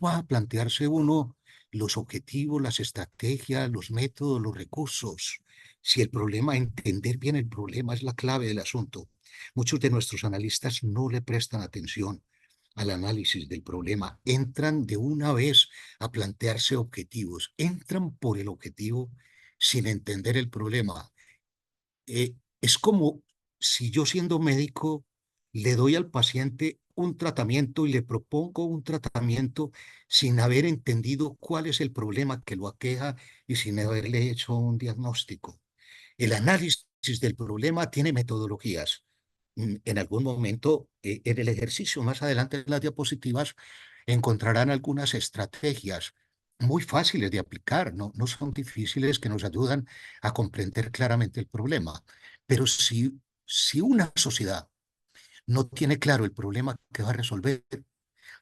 [SPEAKER 2] va a plantearse uno los objetivos, las estrategias, los métodos, los recursos? Si el problema, entender bien el problema es la clave del asunto. Muchos de nuestros analistas no le prestan atención al análisis del problema, entran de una vez a plantearse objetivos, entran por el objetivo sin entender el problema. Es como si yo siendo médico le doy al paciente un tratamiento y le propongo un tratamiento sin haber entendido cuál es el problema que lo aqueja y sin haberle hecho un diagnóstico. El análisis del problema tiene metodologías. En algún momento, en el ejercicio más adelante en las diapositivas, encontrarán algunas estrategias muy fáciles de aplicar, no son difíciles, que nos ayudan a comprender claramente el problema. Pero si una sociedad no tiene claro el problema que va a resolver,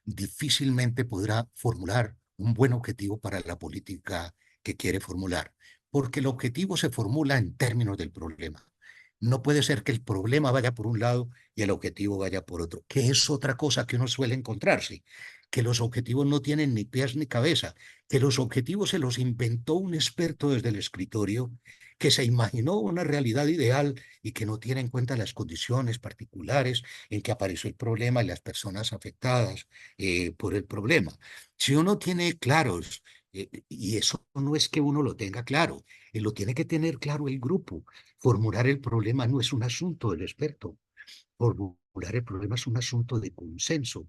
[SPEAKER 2] difícilmente podrá formular un buen objetivo para la política que quiere formular, porque el objetivo se formula en términos del problema. No puede ser que el problema vaya por un lado y el objetivo vaya por otro, que es otra cosa que uno suele encontrarse, que los objetivos no tienen ni pies ni cabeza, que los objetivos se los inventó un experto desde el escritorio, que se imaginó una realidad ideal y que no tiene en cuenta las condiciones particulares en que apareció el problema y las personas afectadas por el problema. Si uno tiene claros, y eso no es que uno lo tenga claro, lo tiene que tener claro el grupo. Formular el problema no es un asunto del experto. Formular el problema es un asunto de consenso.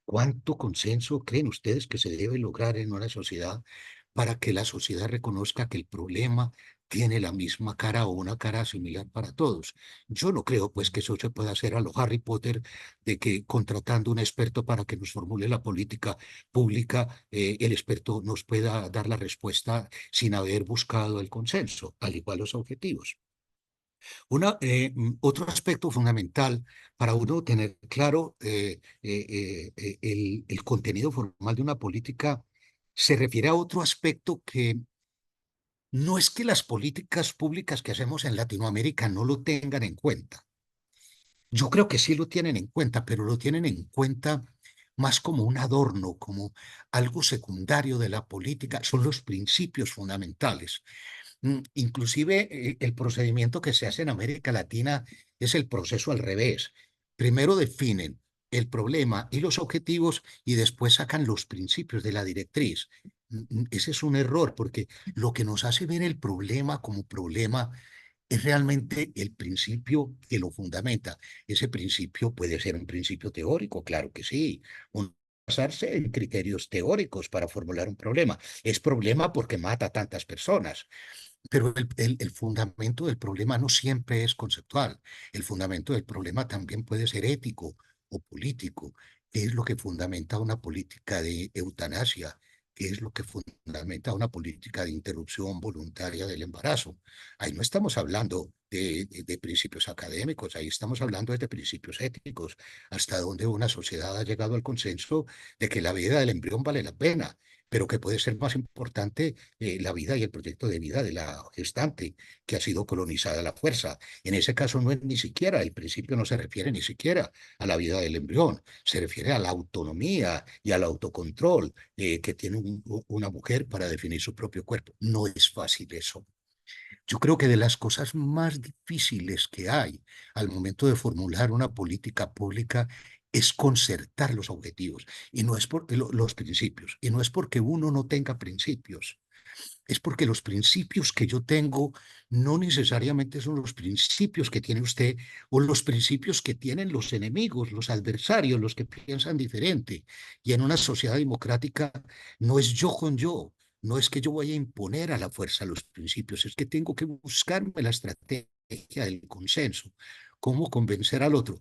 [SPEAKER 2] ¿Cuánto consenso creen ustedes que se debe lograr en una sociedad para que la sociedad reconozca que el problema tiene la misma cara o una cara similar para todos? Yo no creo pues que eso se pueda hacer a lo Harry Potter, de que contratando un experto para que nos formule la política pública, el experto nos pueda dar la respuesta sin haber buscado el consenso, al igual los objetivos. Otro aspecto fundamental para uno tener claro el contenido formal de una política se refiere a otro aspecto que no es que las políticas públicas que hacemos en Latinoamérica no lo tengan en cuenta. Yo creo que sí lo tienen en cuenta, pero lo tienen en cuenta más como un adorno, como algo secundario de la política. Son los principios fundamentales. Inclusive el procedimiento que se hace en América Latina es el proceso al revés. Primero definen el problema y los objetivos y después sacan los principios de la directriz. Ese es un error porque lo que nos hace ver el problema como problema es realmente el principio que lo fundamenta. Ese principio puede ser un principio teórico, claro que sí. Basarse en criterios teóricos para formular un problema. Es problema porque mata a tantas personas. Pero el fundamento del problema no siempre es conceptual. El fundamento del problema también puede ser ético o político. ¿Qué es lo que fundamenta una política de eutanasia? ¿Qué es lo que fundamenta una política de interrupción voluntaria del embarazo? Ahí no estamos hablando de principios académicos, ahí estamos hablando de principios éticos, hasta donde una sociedad ha llegado al consenso de que la vida del embrión vale la pena. pero que puede ser más importante la vida y el proyecto de vida de la gestante que ha sido colonizada a la fuerza. En ese caso no es ni siquiera, el principio no se refiere ni siquiera a la vida del embrión, se refiere a la autonomía y al autocontrol que tiene una mujer para definir su propio cuerpo. No es fácil eso. Yo creo que de las cosas más difíciles que hay al momento de formular una política pública es concertar los objetivos y no es porque los principios, y no es porque uno no tenga principios, es porque los principios que yo tengo no necesariamente son los principios que tiene usted o los principios que tienen los enemigos, los adversarios, los que piensan diferente. Y en una sociedad democrática no es yo con yo, no es que yo vaya a imponer a la fuerza los principios, es que tengo que buscarme la estrategia del consenso, cómo convencer al otro.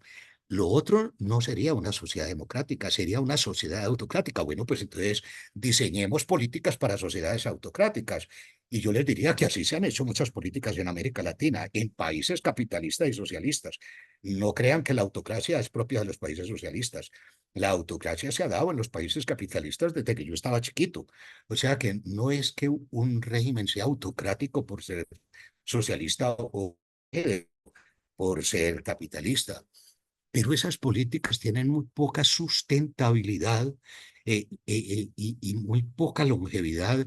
[SPEAKER 2] Lo otro no sería una sociedad democrática, sería una sociedad autocrática. Bueno, pues entonces diseñemos políticas para sociedades autocráticas. Y yo les diría que así se han hecho muchas políticas en América Latina, en países capitalistas y socialistas. No crean que la autocracia es propia de los países socialistas. La autocracia se ha dado en los países capitalistas desde que yo estaba chiquito. O sea que no es que un régimen sea autocrático por ser socialista o por ser capitalista, pero esas políticas tienen muy poca sustentabilidad y muy poca longevidad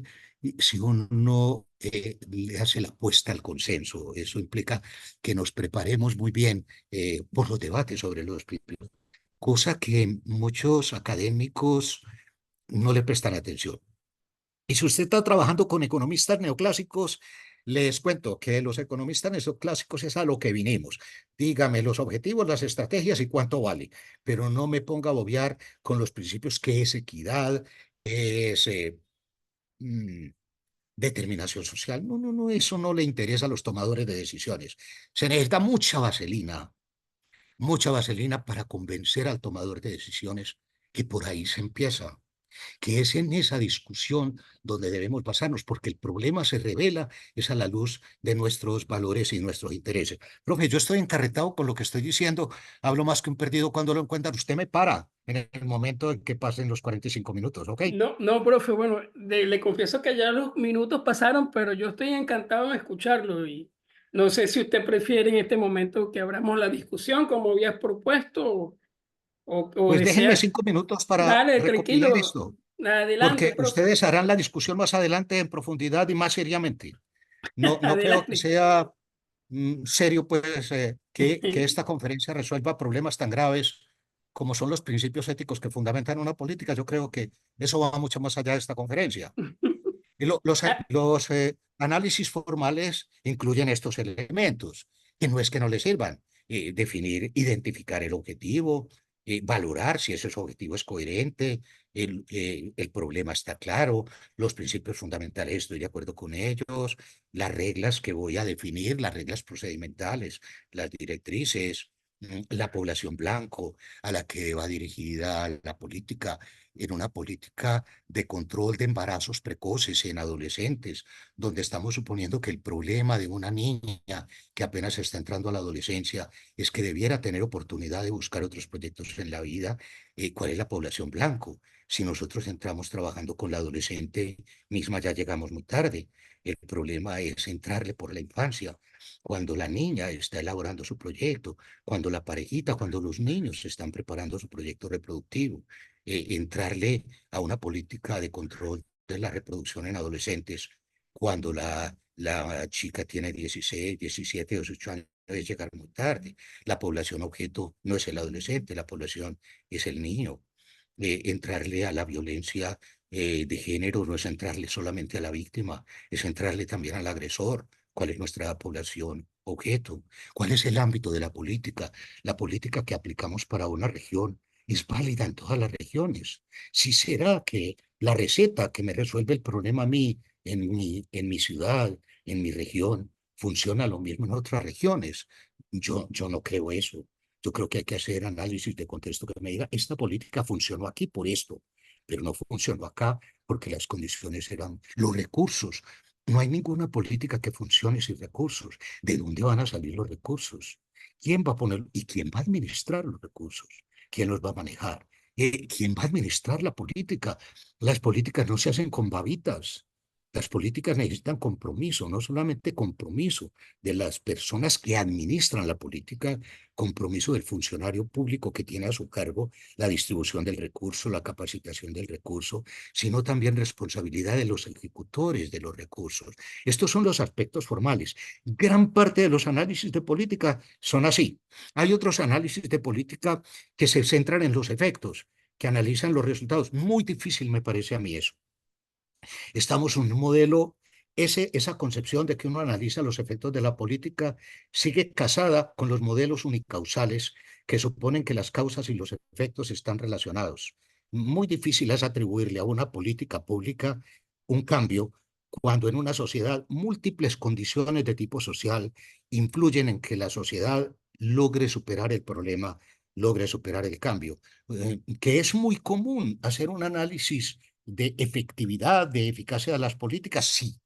[SPEAKER 2] si uno no le hace la apuesta al consenso. Eso implica que nos preparemos muy bien por los debates sobre los principios, cosa que muchos académicos no le prestan atención. Y si usted está trabajando con economistas neoclásicos, les cuento que los economistas neoclásicos es a lo que vinimos. Dígame los objetivos, las estrategias y cuánto vale, pero no me ponga a bobear con los principios que es equidad, es mm, determinación social. No, no, no, eso no le interesa a los tomadores de decisiones. Se necesita mucha vaselina para convencer al tomador de decisiones que por ahí se empieza, que es en esa discusión donde debemos basarnos, porque el problema se revela es a la luz de nuestros valores y nuestros intereses. Profe, yo estoy encarretado con lo que estoy diciendo, hablo más que un perdido cuando lo encuentran. Usted me para en el momento en que pasen los 45 minutos, ¿ok?
[SPEAKER 1] No, no, profe, bueno, le confieso que ya los minutos pasaron, pero yo estoy encantado de escucharlo y no sé si usted prefiere en este momento que abramos la discusión como habías propuesto o
[SPEAKER 2] Pues déjenme
[SPEAKER 1] desea.
[SPEAKER 2] 5 minutos para
[SPEAKER 1] Dale,
[SPEAKER 2] recopilar
[SPEAKER 1] tranquilo,
[SPEAKER 2] esto,
[SPEAKER 1] adelante,
[SPEAKER 2] porque
[SPEAKER 1] profe,
[SPEAKER 2] ustedes harán la discusión más adelante en profundidad y más seriamente. No, no creo que
[SPEAKER 1] adelante.
[SPEAKER 2] sea serio, pues, que esta conferencia resuelva problemas tan graves como son los principios éticos que fundamentan una política. Yo creo que eso va mucho más allá de esta conferencia. Y
[SPEAKER 1] Ah,
[SPEAKER 2] los análisis formales incluyen estos elementos, que no es que no les sirvan. Definir, identificar el objetivo, valorar si ese objetivo es coherente, el problema está claro, los principios fundamentales estoy de acuerdo con ellos, las reglas que voy a definir, las reglas procedimentales, las directrices, la población blanco a la que va dirigida la política, en una política de control de embarazos precoces en adolescentes, donde estamos suponiendo que el problema de una niña que apenas está entrando a la adolescencia es que debiera tener oportunidad de buscar otros proyectos en la vida. ¿Cuál es la población blanco? Si nosotros entramos trabajando con la adolescente misma, ya llegamos muy tarde. El problema es entrarle por la infancia, cuando la niña está elaborando su proyecto, cuando la parejita, cuando los niños están preparando su proyecto reproductivo, entrarle a una política de control de la reproducción en adolescentes cuando la chica tiene 16, 17, 18 años, es llegar muy tarde. La población objeto no es el adolescente, la población es el niño. Entrarle a la violencia de género no es entrarle solamente a la víctima, es entrarle también al agresor. ¿Cuál es nuestra población objeto? ¿Cuál es el ámbito de la política? La política que aplicamos para una región es válida en todas las regiones. Si será que la receta que me resuelve el problema a mí en mi ciudad, en mi región, funciona lo mismo en otras regiones. Yo no creo eso. Yo creo que hay que hacer análisis de contexto que me diga, esta política funcionó aquí por esto, pero no funcionó acá porque las condiciones eran los recursos. No hay ninguna política que funcione sin recursos. ¿De dónde van a salir los recursos? ¿Quién va a poner y quién va a administrar los recursos? ¿Quién los va a manejar? ¿Quién va a administrar la política? Las políticas no se hacen con babitas. Las políticas necesitan compromiso, no solamente compromiso de las personas que administran la política, compromiso del funcionario público que tiene a su cargo la distribución del recurso, la capacitación del recurso, sino también responsabilidad de los ejecutores de los recursos. Estos son los aspectos formales. Gran parte de los análisis de política son así. Hay otros análisis de política que se centran en los efectos, que analizan los resultados. Muy difícil me parece a mí eso. Estamos en un modelo, esa concepción de que uno analiza los efectos de la política sigue casada con los modelos unicausales que suponen que las causas y los efectos están relacionados. Muy difícil es atribuirle a una política pública un cambio cuando en una sociedad múltiples condiciones de tipo social influyen en que la sociedad logre superar el problema, logre superar el cambio. Que es muy común hacer un análisis de efectividad, de eficacia de las políticas, sí,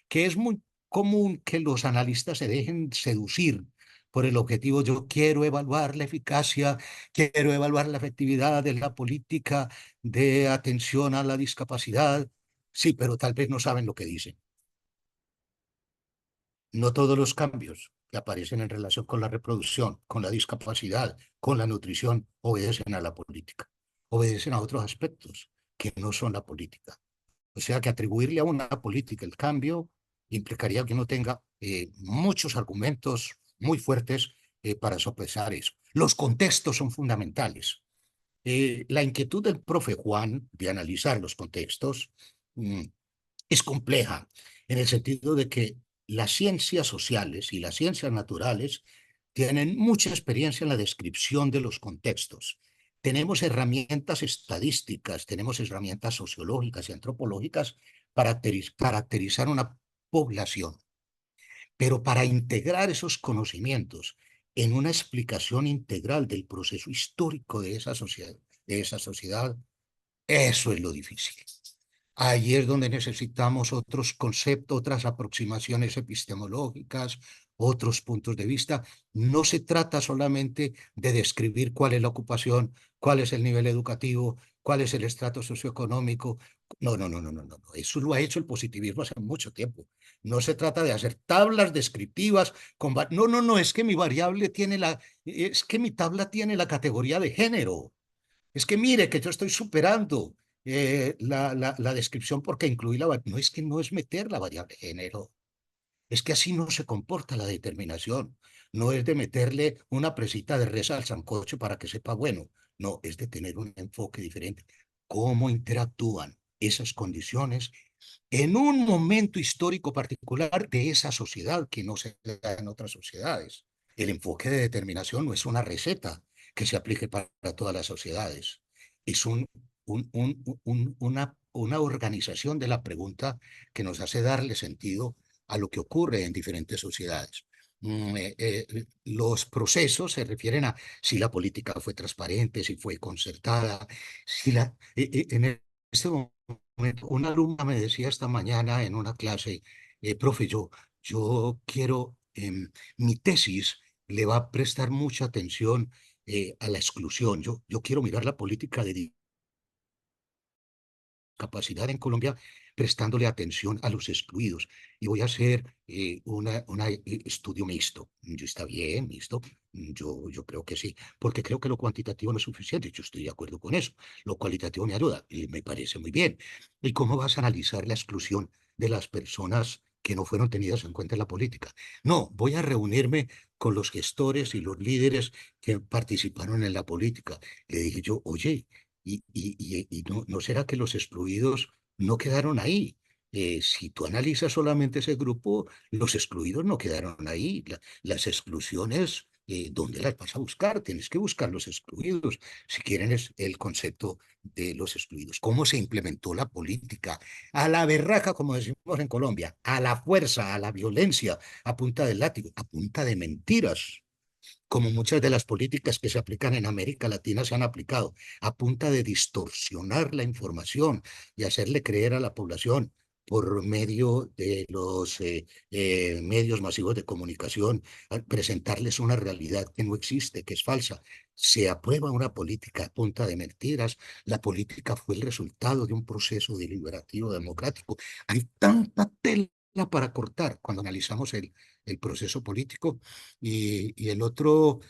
[SPEAKER 2] que es muy común que los analistas se dejen seducir por el objetivo, yo quiero evaluar la eficacia, quiero evaluar la efectividad de la política de atención a la discapacidad, sí, pero tal vez no saben lo que dicen. No todos los cambios que aparecen en relación con la reproducción, con la discapacidad, con la nutrición, obedecen a la política, obedecen a otros aspectos que no son la política. O sea que atribuirle a una política el cambio implicaría que uno tenga muchos argumentos muy fuertes para sopesar eso. Los contextos son fundamentales. La inquietud del profe Juan de analizar los contextos es compleja en el sentido de que las ciencias sociales y las ciencias naturales tienen mucha experiencia en la descripción de los contextos. Tenemos herramientas estadísticas, tenemos herramientas sociológicas y antropológicas para caracterizar una población, pero para integrar esos conocimientos en una explicación integral del proceso histórico de esa sociedad, eso es lo difícil. Ahí es donde necesitamos otros conceptos, otras aproximaciones epistemológicas, otros puntos de vista. No se trata solamente de describir cuál es la ocupación, cuál es el nivel educativo, cuál es el estrato socioeconómico. No, no, no, no, no, no. Eso lo ha hecho el positivismo hace mucho tiempo. No se trata de hacer tablas descriptivas con... No, no, no, es que mi variable tiene es que mi tabla tiene la categoría de género. Es que mire que yo estoy superando la descripción porque incluí no es que no es meter la variable género, es que así no se comporta la determinación, no es de meterle una presita de res al sancocho para que sepa bueno, no, es de tener un enfoque diferente. ¿Cómo interactúan esas condiciones en un momento histórico particular de esa sociedad que no se da en otras sociedades? El enfoque de determinación no es una receta que se aplique para todas las sociedades. Es una organización de la pregunta que nos hace darle sentido a lo que ocurre en diferentes sociedades. Los procesos se refieren a si la política fue transparente, si fue concertada, en este momento, una alumna me decía esta mañana en una clase, profe, yo quiero, mi tesis le va a prestar mucha atención a la exclusión. Yo quiero mirar la política de discapacidad en Colombia prestándole atención a los excluidos. Y voy a hacer un estudio mixto. Yo, está bien, mixto. Yo creo que sí, porque creo que lo cuantitativo no es suficiente. Yo estoy de acuerdo con eso. Lo cualitativo me ayuda y me parece muy bien. ¿Y cómo vas a analizar la exclusión de las personas que no fueron tenidas en cuenta en la política? No, voy a reunirme con los gestores y los líderes que participaron en la política. Le dije yo, oye, y no será que los excluidos no quedaron ahí. Si tú analizas solamente ese grupo, los excluidos no quedaron ahí. Las exclusiones, ¿dónde las vas a buscar? Tienes que buscar los excluidos. Si quieren es el concepto de los excluidos. ¿Cómo se implementó la política? A la berraca, como decimos en Colombia, a la fuerza, a la violencia, a punta de látigo, a punta de mentiras, como muchas de las políticas que se aplican en América Latina se han aplicado, a punta de distorsionar la información y hacerle creer a la población por medio de los medios masivos de comunicación, presentarles una realidad que no existe, que es falsa. Se aprueba una política a punta de mentiras. La política fue el resultado de un proceso deliberativo democrático. Hay tanta tela para cortar cuando analizamos el proceso político. Y el otro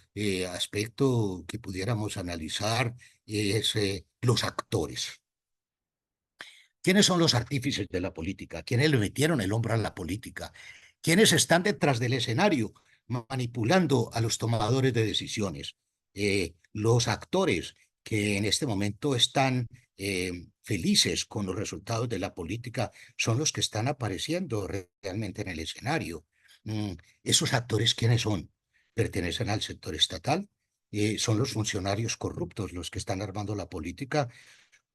[SPEAKER 2] aspecto que pudiéramos analizar es los actores. ¿Quiénes son los artífices de la política? ¿Quiénes le metieron el hombro a la política? ¿Quiénes están detrás del escenario manipulando a los tomadores de decisiones? Los actores que en este momento están felices con los resultados de la política son los que están apareciendo realmente en el escenario. Mm, ¿Esos actores quiénes son? ¿Pertenecen al sector estatal? ¿Son los funcionarios corruptos los que están armando la política?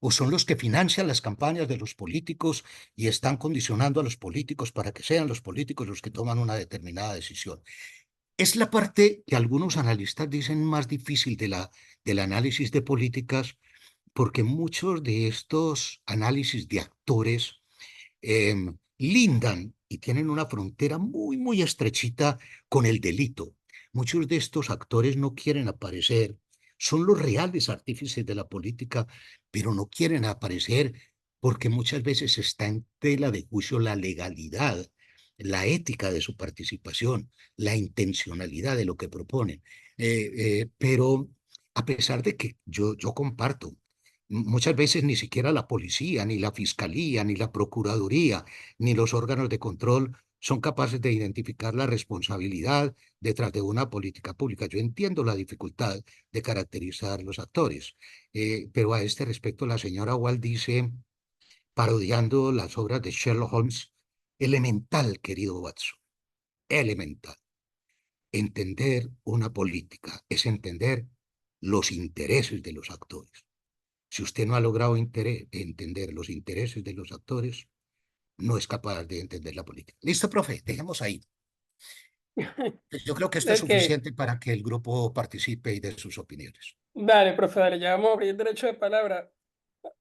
[SPEAKER 2] ¿O son los que financian las campañas de los políticos y están condicionando a los políticos para que sean los políticos los que toman una determinada decisión? Es la parte que algunos analistas dicen más difícil del análisis de políticas, porque muchos de estos análisis de actores lindan y tienen una frontera muy, muy estrechita con el delito. Muchos de estos actores no quieren aparecer, son los reales artífices de la política, pero no quieren aparecer porque muchas veces está en tela de juicio la legalidad, la ética de su participación, la intencionalidad de lo que proponen. Pero a pesar de que yo comparto, muchas veces ni siquiera la policía, ni la fiscalía, ni la procuraduría, ni los órganos de control son capaces de identificar la responsabilidad detrás de una política pública. Yo entiendo la dificultad de caracterizar los actores, pero a este respecto la señora Wall dice, parodiando las obras de Sherlock Holmes, elemental, querido Watson, elemental. Entender una política es entender los intereses de los actores. Si usted no ha logrado entender los intereses de los actores, no es capaz de entender la política. Listo, profe, dejemos ahí. Yo creo que esto es
[SPEAKER 1] Ok,
[SPEAKER 2] suficiente para que el grupo participe y dé sus opiniones.
[SPEAKER 1] dale, profe, dale, ya vamos a abrir el derecho de palabra.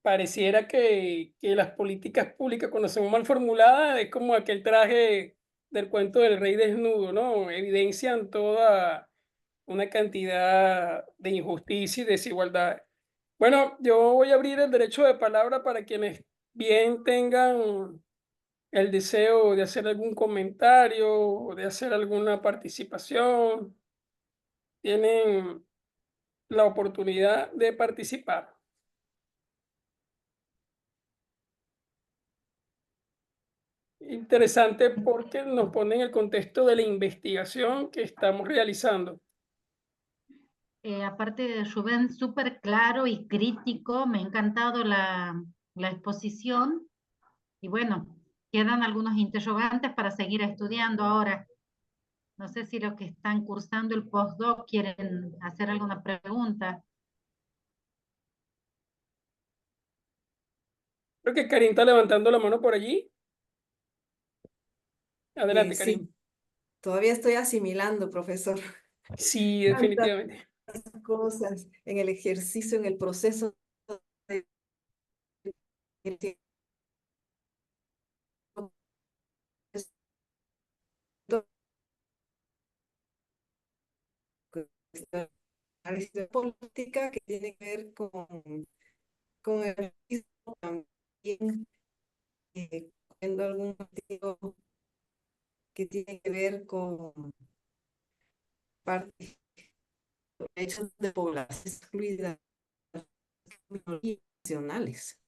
[SPEAKER 1] Pareciera que las políticas públicas, cuando son mal formuladas, es como aquel traje del cuento del rey desnudo, ¿no? Evidencian toda una cantidad de injusticia y desigualdad. Bueno, yo voy a abrir el derecho de palabra para quienes bien tengan el deseo de hacer algún comentario o de hacer alguna participación. Tienen la oportunidad de participar. Interesante porque nos pone en el contexto de la investigación que estamos realizando.
[SPEAKER 3] Aparte de Rubén, súper claro y crítico, me ha encantado la exposición y bueno, quedan algunos interrogantes para seguir estudiando ahora. No sé si los que están cursando el postdoc quieren hacer alguna pregunta.
[SPEAKER 1] Creo que Karim está levantando la mano por allí. Adelante,
[SPEAKER 4] Sí,
[SPEAKER 1] Karim.
[SPEAKER 4] todavía estoy asimilando, profesor,
[SPEAKER 1] Sí,
[SPEAKER 4] tantas
[SPEAKER 1] definitivamente.
[SPEAKER 4] cosas en el ejercicio, en el proceso de el tiempo, análisis de política que tiene que ver con el ejercicio también, viendo algún motivo que tiene que ver con parte de derechos de población excluida, minorías nacionales,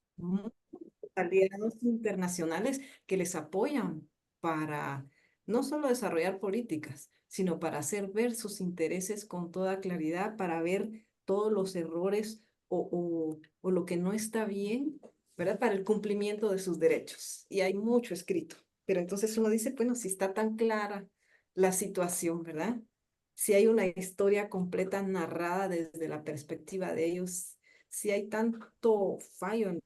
[SPEAKER 4] aliados internacionales que les apoyan para no solo desarrollar políticas, sino para hacer ver sus intereses con toda claridad, para ver todos los errores o lo que no está bien, ¿verdad? Para el cumplimiento de sus derechos. Y hay mucho escrito. Pero entonces uno dice, bueno, si está tan clara la situación, ¿verdad? Si hay una historia completa narrada desde la perspectiva de ellos, si hay tanto fallo en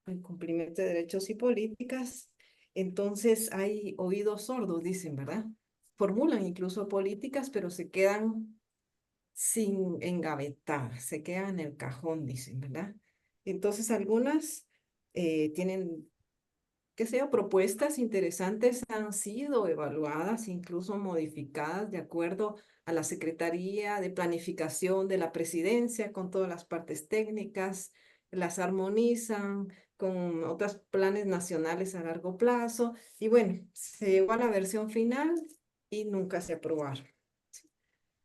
[SPEAKER 4] el cumplimiento de derechos y políticas, entonces hay oídos sordos, dicen, ¿verdad? Formulan incluso políticas, pero se quedan sin engavetar, se quedan en el cajón, dicen, ¿verdad? Entonces algunas tienen qué sé yo, propuestas interesantes han sido evaluadas, incluso modificadas de acuerdo a la Secretaría de Planificación de la Presidencia con todas las partes técnicas, las armonizan con otros planes nacionales a largo plazo y bueno, se llegó a la versión final y nunca se aprobaron.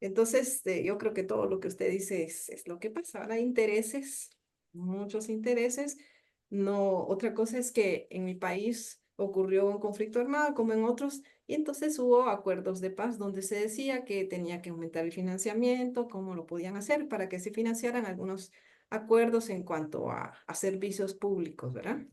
[SPEAKER 4] Entonces, yo creo que todo lo que usted dice es lo que pasa. Ahora hay intereses, muchos intereses. No, otra cosa es que en mi país ocurrió un conflicto armado como en otros, y entonces hubo acuerdos de paz donde se decía que tenía que aumentar el financiamiento, cómo lo podían hacer para que se financiaran algunos acuerdos en cuanto a servicios públicos, ¿verdad?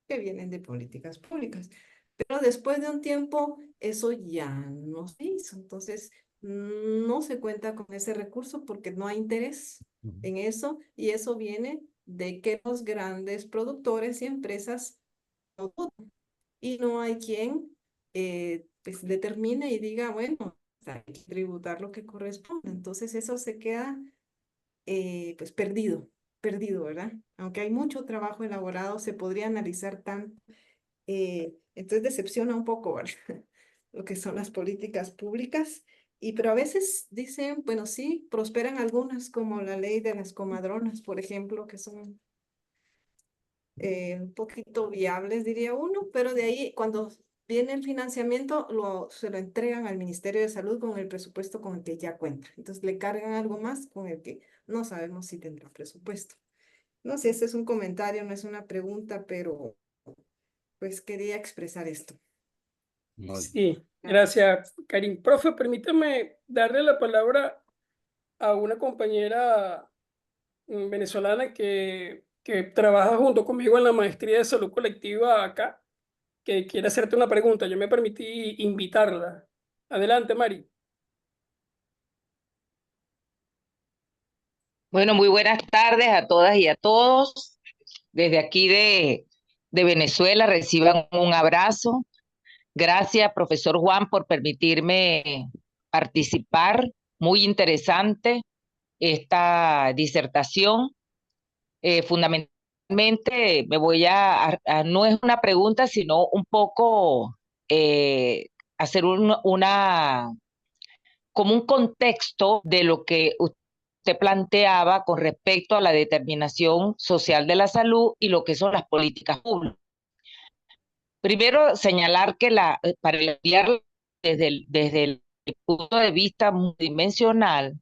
[SPEAKER 4] Que vienen de políticas públicas. Pero después de un tiempo, eso ya no se hizo. Entonces, no se cuenta con ese recurso porque no hay interés en eso y eso viene de que los grandes productores y empresas no votan y no hay quien pues determine y diga, bueno, hay que tributar lo que corresponde. Entonces eso se queda pues perdido, ¿verdad? Aunque hay mucho trabajo elaborado, se podría analizar tanto. Entonces decepciona un poco, ¿verdad? Lo que son las políticas públicas. Y pero a veces dicen, bueno, sí, prosperan algunas, como la ley de las comadronas, por ejemplo, que son un poquito viables, diría uno, pero de ahí cuando viene el financiamiento, se lo entregan al Ministerio de Salud con el presupuesto con el que ya cuenta. Entonces le cargan algo más con el que no sabemos si tendrá presupuesto. No sé, este es un comentario, no es una pregunta, pero pues quería expresar esto.
[SPEAKER 1] Sí, gracias, Karim. Profe, permítame darle la palabra a una compañera venezolana que trabaja junto conmigo en la maestría de salud colectiva acá, que quiere hacerte una pregunta. Yo me permití invitarla. Adelante, Mari.
[SPEAKER 5] Bueno, muy buenas tardes a todas y a todos. Desde aquí de Venezuela reciban un abrazo. Gracias, profesor Juan, por permitirme participar. Muy interesante esta disertación. Fundamentalmente me voy no es una pregunta, sino un poco hacer como un contexto de lo que usted planteaba con respecto a la determinación social de la salud y lo que son las políticas públicas. Primero, señalar que para estudiar desde el punto de vista multidimensional,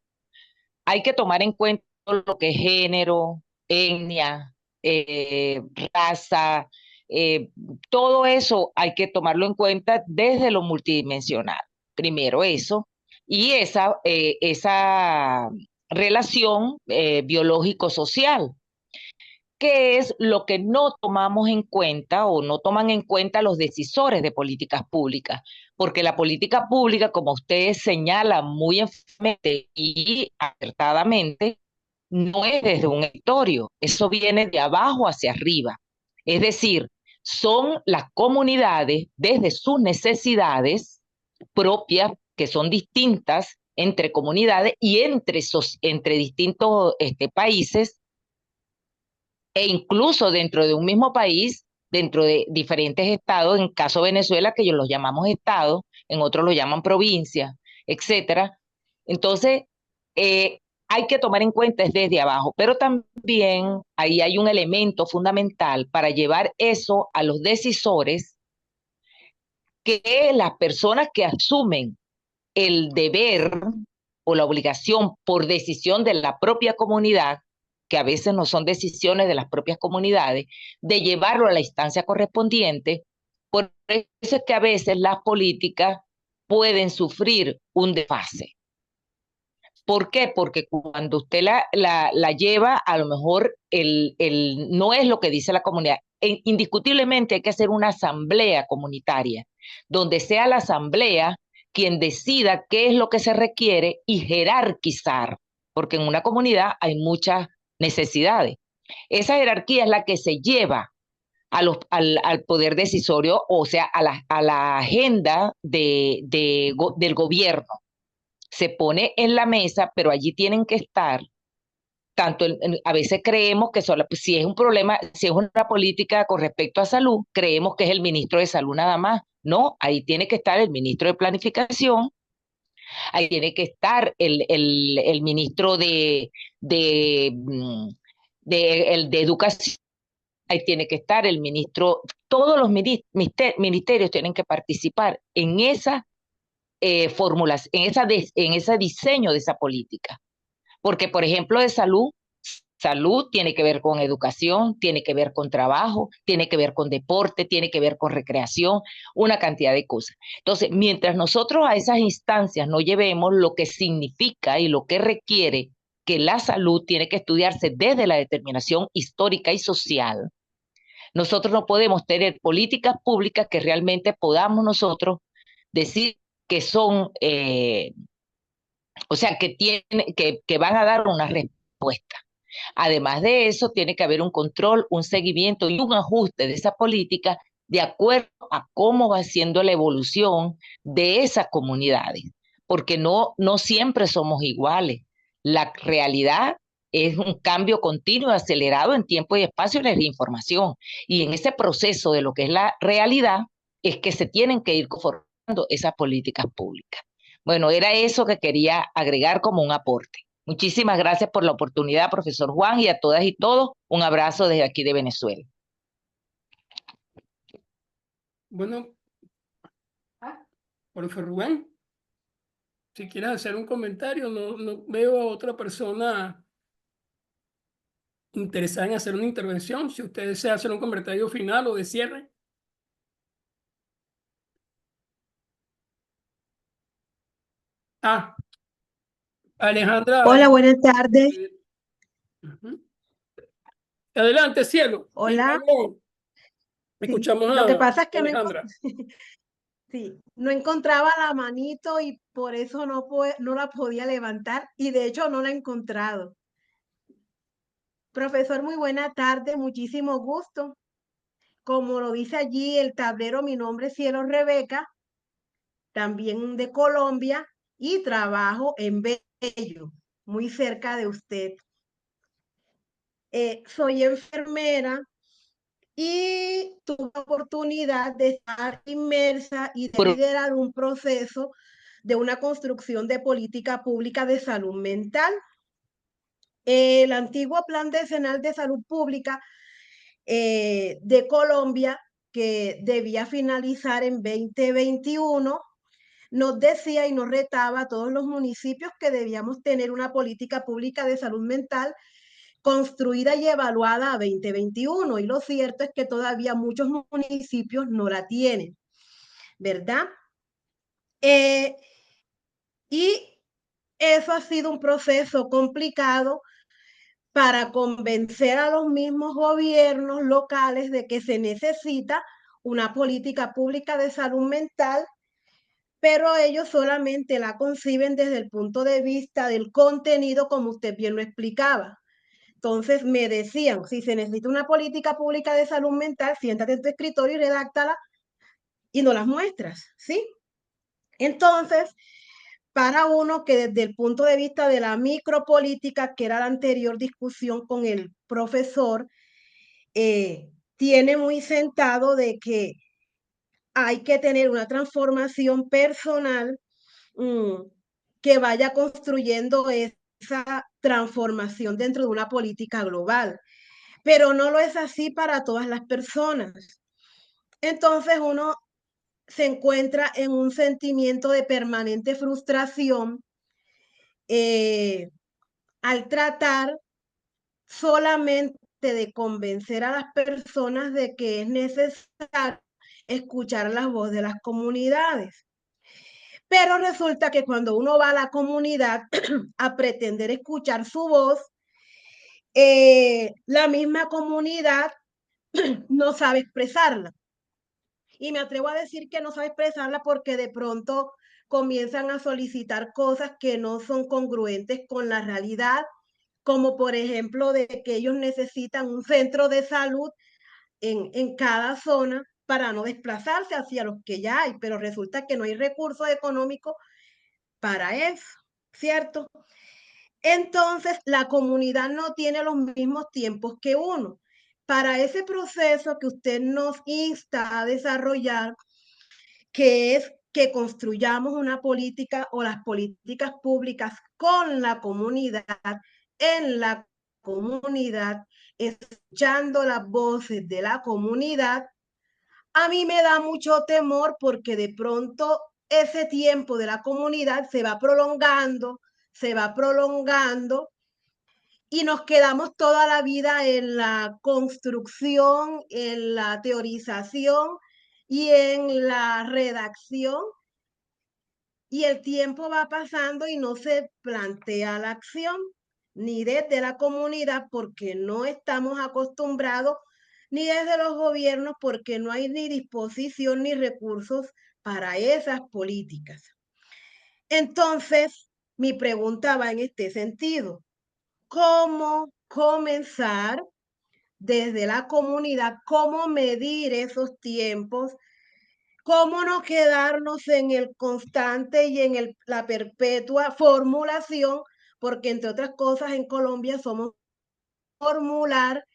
[SPEAKER 5] hay que tomar en cuenta todo lo que es género, etnia, raza, eh, todo eso hay que tomarlo en cuenta desde lo multidimensional. Primero eso, y esa relación biológico-social, que es lo que no tomamos en cuenta o no toman en cuenta los decisores de políticas públicas, porque la política pública, como ustedes señalan muy enfermamente y acertadamente, no es desde un escritorio, eso viene de abajo hacia arriba. Es decir, son las comunidades desde sus necesidades propias, que son distintas entre comunidades y entre distintos países, e incluso dentro de un mismo país, dentro de diferentes estados, en caso de Venezuela, que ellos los llamamos estados, en otros lo llaman provincias, etcétera. Entonces, hay que tomar en cuenta es desde abajo, pero también ahí hay un elemento fundamental para llevar eso a los decisores, que las personas que asumen el deber o la obligación por decisión de la propia comunidad, que a veces no son decisiones de las propias comunidades, de llevarlo a la instancia correspondiente. Por eso es que a veces las políticas pueden sufrir un desfase. ¿Por qué? Porque cuando usted la lleva, a lo mejor no es lo que dice la comunidad. Indiscutiblemente hay que hacer una asamblea comunitaria, donde sea la asamblea quien decida qué es lo que se requiere y jerarquizar, porque en una comunidad hay muchas necesidades. Esa jerarquía es la que se lleva al poder decisorio, o sea, a la agenda del gobierno. Se pone en la mesa, pero allí tienen que estar a veces creemos que pues, si es un problema, si es una política con respecto a salud, creemos que es el ministro de salud nada más. No, ahí tiene que estar el ministro de planificación, ahí tiene que estar el ministro de educación, ahí tiene que estar el ministro, todos los ministerios tienen que participar en esa fórmulas, en ese diseño de esa política. Porque, por ejemplo, de salud tiene que ver con educación, tiene que ver con trabajo, tiene que ver con deporte, tiene que ver con recreación, una cantidad de cosas. Entonces, mientras nosotros a esas instancias no llevemos lo que significa y lo que requiere que la salud tiene que estudiarse desde la determinación histórica y social, nosotros no podemos tener políticas públicas que realmente podamos nosotros decir que son, o sea, que van a dar una respuesta. Además de eso, tiene que haber un control, un seguimiento y un ajuste de esa política de acuerdo a cómo va siendo la evolución de esas comunidades, porque no siempre somos iguales. La realidad es un cambio continuo, acelerado en tiempo y espacio de la información. Y en ese proceso de lo que es la realidad, es que se tienen que ir conformando esas políticas públicas. Bueno, era eso que quería agregar como un aporte. Muchísimas gracias por la oportunidad, profesor Juan, y a todas y todos, un abrazo desde aquí de Venezuela.
[SPEAKER 1] Bueno, profe Rubén, si quieres hacer un comentario, no veo a otra persona interesada en hacer una intervención. Si usted desea hacer un comentario final o de cierre. Alejandra.
[SPEAKER 6] Hola, buenas tardes.
[SPEAKER 1] Adelante, cielo.
[SPEAKER 6] Hola.
[SPEAKER 1] Escuchamos
[SPEAKER 6] Lo que
[SPEAKER 1] a
[SPEAKER 6] pasa es que
[SPEAKER 1] Alejandra.
[SPEAKER 6] no encontraba la manito y por eso no la podía levantar y de hecho no la he encontrado. Profesor, muy buena tarde, muchísimo gusto. Como lo dice allí el tablero, mi nombre es Cielo Rebeca, también de Colombia y trabajo en Bello, muy cerca de usted. Soy enfermera y tuve la oportunidad de estar inmersa y de liderar un proceso de una construcción de política pública de salud mental. El antiguo Plan Decenal de Salud Pública de Colombia, que debía finalizar en 2021, nos decía y nos retaba a todos los municipios que debíamos tener una política pública de salud mental construida y evaluada a 2021. Y lo cierto es que todavía muchos municipios no la tienen, ¿verdad? Y eso ha sido un proceso complicado para convencer a los mismos gobiernos locales de que se necesita una política pública de salud mental, pero ellos solamente la conciben desde el punto de vista del contenido, como usted bien lo explicaba. Entonces me decían, si se necesita una política pública de salud mental, siéntate en tu escritorio y redáctala y no las muestras, ¿sí? Entonces, para uno que desde el punto de vista de la micropolítica, que era la anterior discusión con el profesor, tiene muy sentado de que hay que tener una transformación personal que vaya construyendo esa transformación dentro de una política global. Pero no lo es así para todas las personas. Entonces uno se encuentra en un sentimiento de permanente frustración al tratar solamente de convencer a las personas de que es necesario escuchar la voz de las comunidades. Pero resulta que cuando uno va a la comunidad a pretender escuchar su voz, la misma comunidad no sabe expresarla. Y me atrevo a decir que no sabe expresarla porque de pronto comienzan a solicitar cosas que no son congruentes con la realidad, como por ejemplo de que ellos necesitan un centro de salud en cada zona para no desplazarse hacia los que ya hay, pero resulta que no hay recursos económicos para eso, ¿cierto? entonces la comunidad no tiene los mismos tiempos que uno. Para ese proceso que usted nos insta a desarrollar, que es que construyamos una política o las políticas públicas con la comunidad, en la comunidad, escuchando las voces de la comunidad, a mí me da mucho temor porque de pronto ese tiempo de la comunidad se va prolongando y nos quedamos toda la vida en la construcción, en la teorización y en la redacción, y el tiempo va pasando y no se plantea la acción ni desde la comunidad porque no estamos acostumbrados, ni desde los gobiernos porque no hay ni disposición ni recursos para esas políticas. Entonces, mi pregunta va en este sentido. ¿Cómo comenzar desde la comunidad? ¿Cómo medir esos tiempos? ¿Cómo no quedarnos en el constante y en la perpetua formulación? Porque entre otras cosas en Colombia somos formular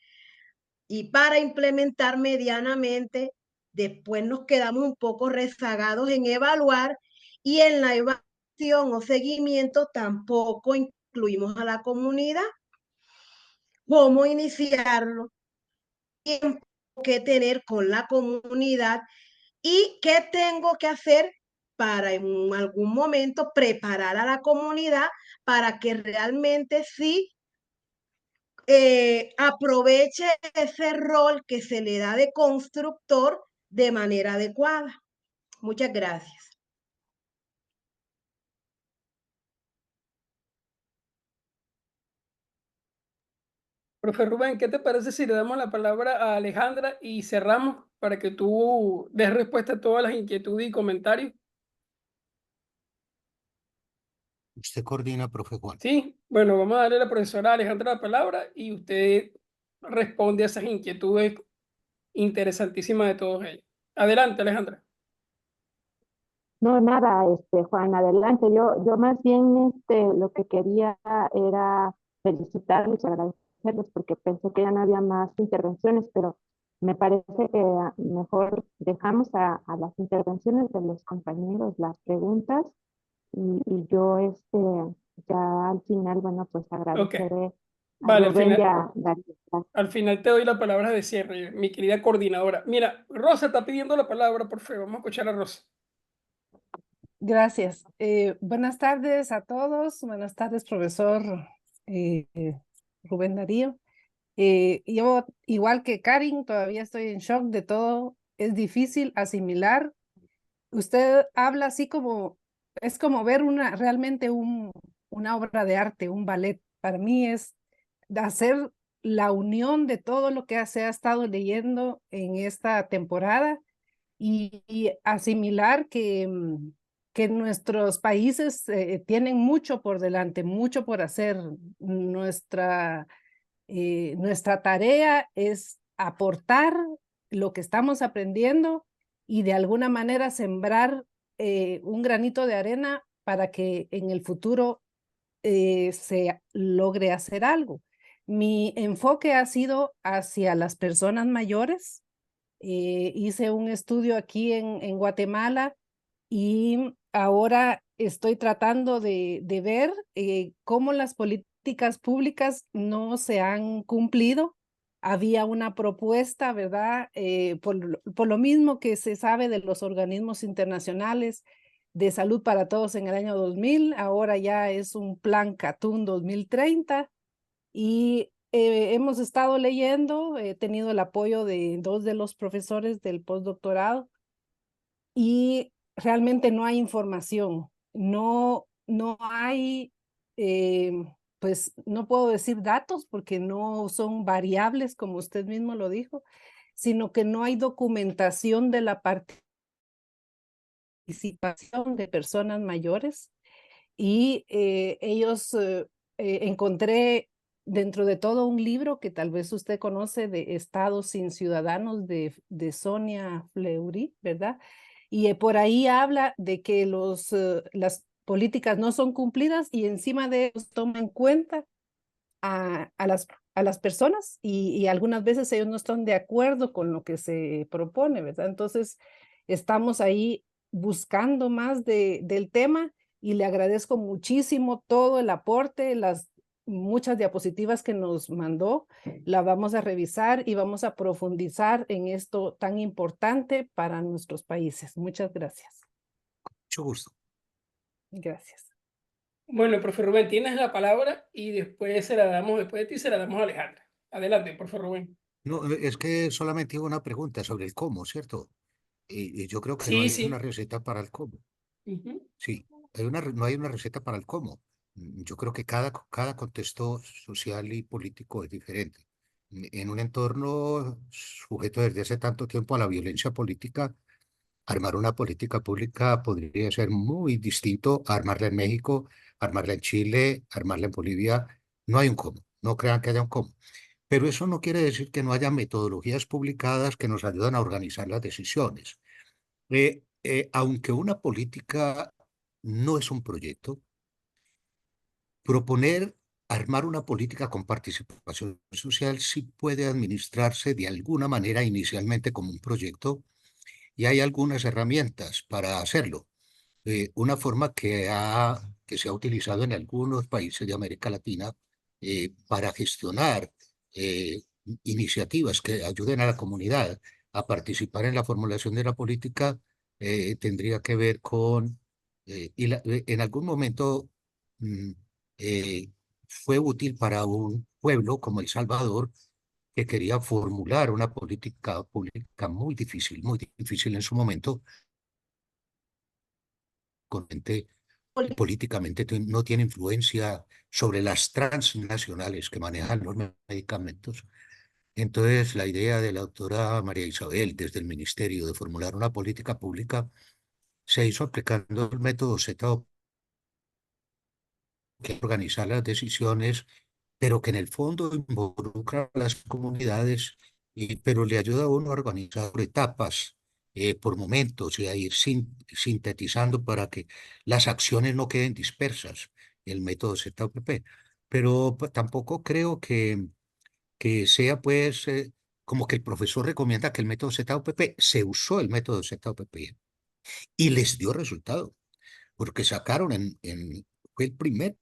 [SPEAKER 6] y para implementar medianamente, después nos quedamos un poco rezagados en evaluar y en la evaluación o seguimiento tampoco incluimos a la comunidad. ¿Cómo iniciarlo? Tiempo que tener con la comunidad y qué tengo que hacer para en algún momento preparar a la comunidad para que realmente sí aproveche ese rol que se le da de constructor de manera adecuada. Muchas gracias.
[SPEAKER 1] Profe Rubén, ¿qué te parece si le damos la palabra a Alejandra y cerramos para que tú des respuesta a todas las inquietudes y comentarios?
[SPEAKER 2] Usted coordina, profe Juan.
[SPEAKER 1] Sí, bueno, vamos a darle a la profesora Alejandra la palabra y usted responde a esas inquietudes interesantísimas de todos ellos. Adelante, Alejandra.
[SPEAKER 7] No, nada, Juan, adelante. Yo más bien lo que quería era felicitarlos y agradecerles porque pensé que ya no había más intervenciones, pero me parece que mejor dejamos a las intervenciones de los compañeros las preguntas y yo ya al final, bueno, pues
[SPEAKER 1] Ok,
[SPEAKER 7] agradeceré a
[SPEAKER 1] vale,
[SPEAKER 7] Rubén y a Darío.
[SPEAKER 1] al final te doy la palabra de cierre, mi querida coordinadora. Mira, Rosa está pidiendo la palabra, por favor, vamos a escuchar a Rosa.
[SPEAKER 8] Gracias. Buenas tardes a todos. Buenas tardes, profesor Rubén Darío. Yo, igual que Karin, todavía estoy en shock de todo. Es difícil asimilar. Usted habla así como, es como ver realmente una obra de arte, un ballet. Para mí es hacer la unión de todo lo que se ha estado leyendo en esta temporada y asimilar que nuestros países tienen mucho por delante, mucho por hacer. Nuestra tarea es aportar lo que estamos aprendiendo y de alguna manera sembrar un granito de arena para que en el futuro se logre hacer algo. Mi enfoque ha sido hacia las personas mayores. Hice un estudio aquí en Guatemala y ahora estoy tratando de ver cómo las políticas públicas no se han cumplido. Había una propuesta, ¿verdad? Por lo mismo que se sabe de los organismos internacionales de salud para todos en el año 2000, ahora ya es un plan CATUN 2030 y hemos estado leyendo, he tenido el apoyo de 2 de los profesores del postdoctorado y realmente no hay información, no hay, pues no puedo decir datos porque no son variables como usted mismo lo dijo, sino que no hay documentación de la participación de personas mayores y encontré dentro de todo un libro que tal vez usted conoce de Estados sin Ciudadanos de Sonia Fleury, ¿verdad? Y por ahí habla de que políticas no son cumplidas y encima de eso toma en cuenta a las personas y algunas veces ellos no están de acuerdo con lo que se propone, ¿verdad? Entonces, estamos ahí buscando más del tema y le agradezco muchísimo todo el aporte, las muchas diapositivas que nos mandó. La vamos a revisar y vamos a profundizar en esto tan importante para nuestros países. Muchas gracias.
[SPEAKER 2] Mucho gusto.
[SPEAKER 8] Gracias.
[SPEAKER 1] Bueno, profe Rubén, tienes la palabra y después se la damos, después de ti se la damos a Alejandra. Adelante, profe Rubén.
[SPEAKER 2] No, es que solamente hubo una pregunta sobre el cómo, ¿cierto? Y yo creo que no
[SPEAKER 1] Sí,
[SPEAKER 2] hay una
[SPEAKER 1] sí.
[SPEAKER 2] receta para el cómo.
[SPEAKER 1] Ujú.
[SPEAKER 2] Sí, no hay una receta para el cómo. Yo creo que cada contexto social y político es diferente. En un entorno sujeto desde hace tanto tiempo a la violencia política, armar una política pública podría ser muy distinto a armarla en México, armarla en Chile, armarla en Bolivia. No hay un cómo, no crean que haya un cómo. Pero eso no quiere decir que no haya metodologías publicadas que nos ayudan a organizar las decisiones. Aunque una política no es un proyecto, proponer armar una política con participación social sí puede administrarse de alguna manera inicialmente como un proyecto y hay algunas herramientas para hacerlo. Una forma que se ha utilizado en algunos países de América Latina para gestionar eh, iniciativas que ayuden a la comunidad a participar en la formulación de la política tendría que ver con, en algún momento mm, eh, fue útil para un pueblo como El Salvador que quería formular una política pública muy difícil en su momento, con gente que políticamente no tiene influencia sobre las transnacionales que manejan los medicamentos. Entonces, la idea de la doctora María Isabel desde el ministerio de formular una política pública se hizo aplicando el método Z, que organizar las decisiones, pero que en el fondo involucra a las comunidades, pero le ayuda a uno a organizar por etapas, por momentos y a ir sintetizando para que las acciones no queden dispersas, el método ZOPP. Pero pues, tampoco creo que sea pues como que el profesor recomienda que el método ZOPP, se usó el método ZOPP y les dio resultado, porque sacaron fue el primer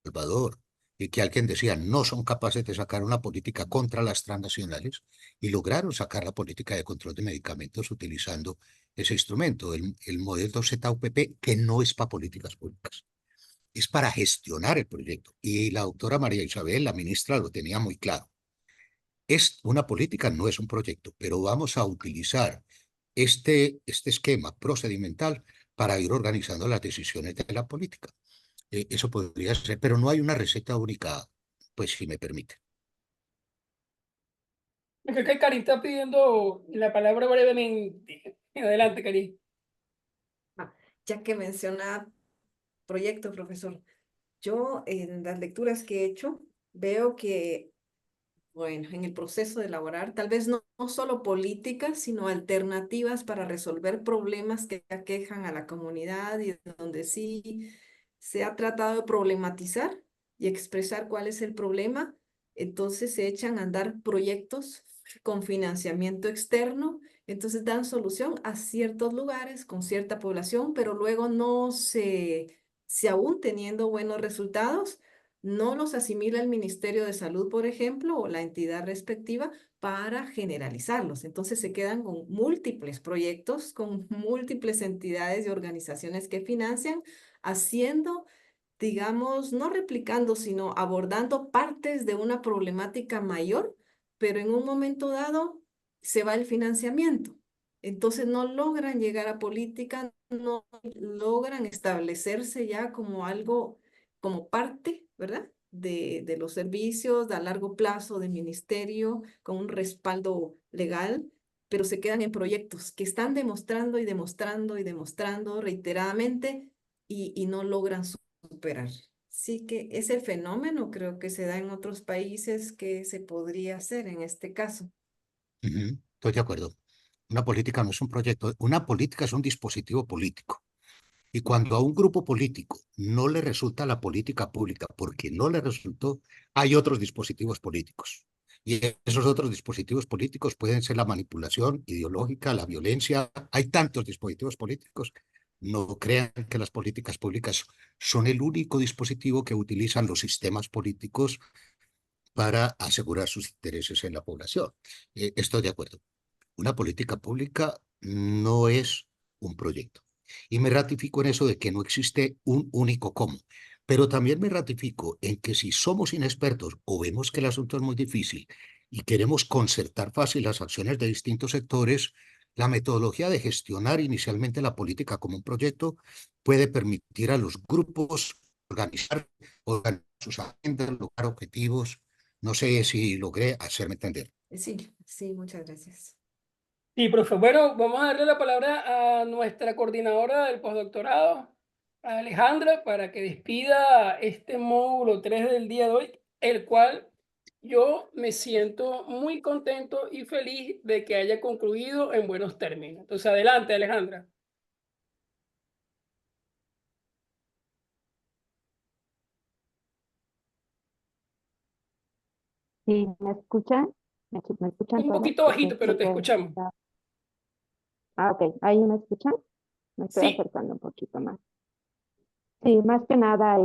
[SPEAKER 2] Salvador, y que alguien decía no son capaces de sacar una política contra las transnacionales y lograron sacar la política de control de medicamentos utilizando ese instrumento, el modelo ZUPP, que no es para políticas públicas, es para gestionar el proyecto. Y la doctora María Isabel, la ministra, lo tenía muy claro. Es una política, no es un proyecto, pero vamos a utilizar este esquema procedimental para ir organizando las decisiones de la política. Eso podría ser, pero no hay una receta única, pues si me permite.
[SPEAKER 1] Creo que Karin está pidiendo la palabra brevemente. Adelante, Karin.
[SPEAKER 4] Ah, ya que menciona proyecto, profesor, yo en las lecturas que he hecho veo que, bueno, en el proceso de elaborar, tal vez no solo políticas, sino alternativas para resolver problemas que aquejan a la comunidad y donde sí se ha tratado de problematizar y expresar cuál es el problema, entonces se echan a andar proyectos con financiamiento externo, entonces dan solución a ciertos lugares con cierta población, pero luego no si aún teniendo buenos resultados, no los asimila el Ministerio de Salud, por ejemplo, o la entidad respectiva para generalizarlos. Entonces se quedan con múltiples proyectos, con múltiples entidades y organizaciones que financian, haciendo, digamos, no replicando, sino abordando partes de una problemática mayor, pero en un momento dado se va el financiamiento. Entonces no logran llegar a política, no logran establecerse ya como algo, como parte, ¿verdad? De los servicios a largo plazo del ministerio, con un respaldo legal, pero se quedan en proyectos que están demostrando y demostrando y demostrando reiteradamente y no logran superar. Sí que ese fenómeno creo que se da en otros países que se podría hacer en este caso.
[SPEAKER 2] Estoy de acuerdo. Una política no es un proyecto, una política es un dispositivo político. Y cuando a un grupo político no le resulta la política pública porque no le resultó, hay otros dispositivos políticos. Y esos otros dispositivos políticos pueden ser la manipulación ideológica, la violencia. Hay tantos dispositivos políticos. No crean que las políticas públicas son el único dispositivo que utilizan los sistemas políticos para asegurar sus intereses en la población. Estoy de acuerdo. Una política pública no es un proyecto. Y me ratifico en eso de que no existe un único cómo. Pero también me ratifico en que si somos inexpertos o vemos que el asunto es muy difícil y queremos concertar fácil las acciones de distintos sectores, la metodología de gestionar inicialmente la política como un proyecto puede permitir a los grupos organizar sus agendas, lograr objetivos. No sé si logré hacerme entender.
[SPEAKER 4] Sí, sí, muchas gracias.
[SPEAKER 1] Sí, profe. Bueno, vamos a darle la palabra a nuestra coordinadora del postdoctorado, a Alejandra, para que despida este módulo 3 del día de hoy, el cual yo me siento muy contento y feliz de que haya concluido en buenos términos. Entonces, adelante, Alejandra.
[SPEAKER 7] ¿Sí me escuchan? ¿Me escuchan
[SPEAKER 1] Un
[SPEAKER 7] todos?
[SPEAKER 1] poquito
[SPEAKER 7] Porque
[SPEAKER 1] bajito, pero
[SPEAKER 7] sé
[SPEAKER 1] te
[SPEAKER 7] que
[SPEAKER 1] escuchamos.
[SPEAKER 7] ok, ¿ahí me escuchan? Me estoy
[SPEAKER 1] Sí.
[SPEAKER 7] acercando un poquito más. Sí, más que nada,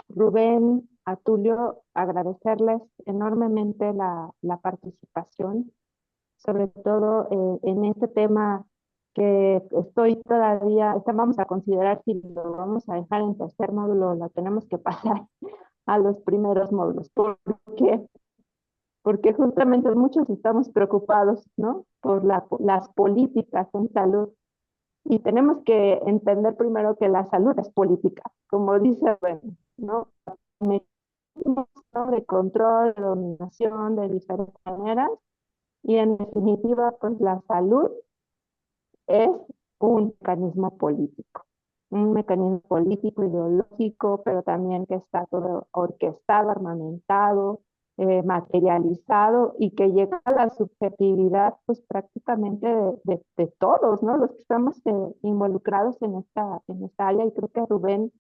[SPEAKER 7] Rubén, a Tulio, agradecerles enormemente la participación, sobre todo en este tema que estoy todavía, vamos a considerar si lo vamos a dejar en tercer módulo, lo tenemos que pasar a los primeros módulos. ¿Por qué? Porque justamente muchos estamos preocupados, ¿no? Por las políticas en salud. Y tenemos que entender primero que la salud es política, como dice, bueno, ¿no? Mecanismos, ¿no? De control, de dominación de diferentes maneras. Y en definitiva, pues la salud es un mecanismo político, ideológico, pero también que está todo orquestado, armamentado, materializado y que llega a la subjetividad pues prácticamente de todos, ¿no? Los que estamos involucrados en esta área, y creo que Rubén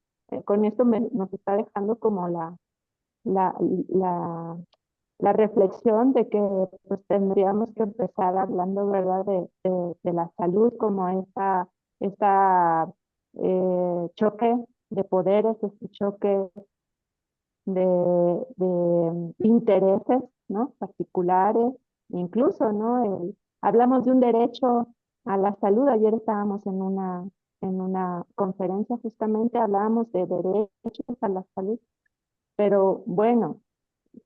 [SPEAKER 7] con esto nos está dejando como la, la, la reflexión de que pues tendríamos que empezar hablando, ¿verdad?, de la salud como esta choque de poderes, este choque de intereses, ¿no?, particulares, incluso, ¿no? Hablamos de un derecho a la salud. Ayer estábamos en una conferencia, justamente hablábamos de derechos a la salud, pero bueno,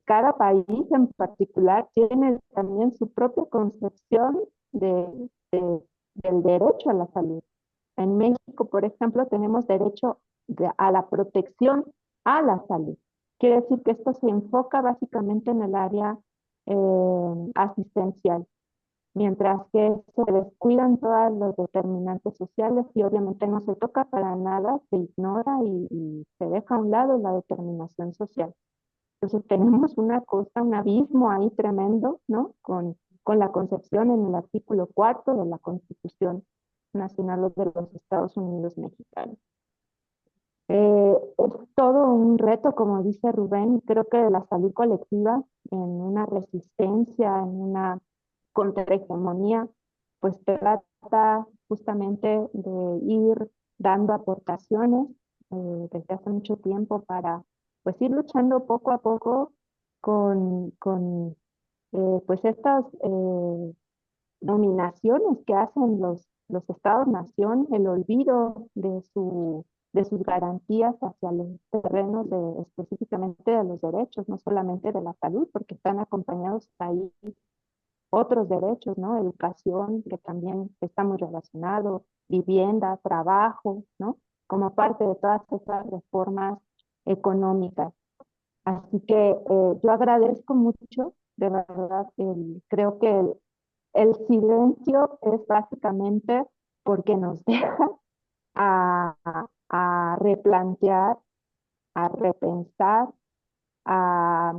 [SPEAKER 7] cada país en particular tiene también su propia concepción del derecho a la salud. En México, por ejemplo, tenemos derecho a la protección a la salud. Quiere decir que esto se enfoca básicamente en el área asistencial, mientras que se descuidan todos los determinantes sociales y obviamente no se toca para nada, se ignora y se deja a un lado la determinación social. Entonces tenemos una cosa, un abismo ahí tremendo, ¿no? Con la concepción en el artículo 4 de la Constitución Nacional de los Estados Unidos Mexicanos. Es todo un reto, como dice Rubén, y creo que la salud colectiva en una resistencia, en una contrahegemonía, pues trata justamente de ir dando aportaciones desde hace mucho tiempo para pues ir luchando poco a poco con pues estas dominaciones que hacen los estados-nación, el olvido de sus garantías hacia los terrenos específicamente de los derechos, no solamente de la salud, porque están acompañados ahí otros derechos, ¿no? Educación, que también está muy relacionado, vivienda, trabajo, ¿no? Como parte de todas esas reformas económicas. Así que yo agradezco mucho, de verdad, creo que el silencio es básicamente porque nos deja a, a replantear, a repensar, a,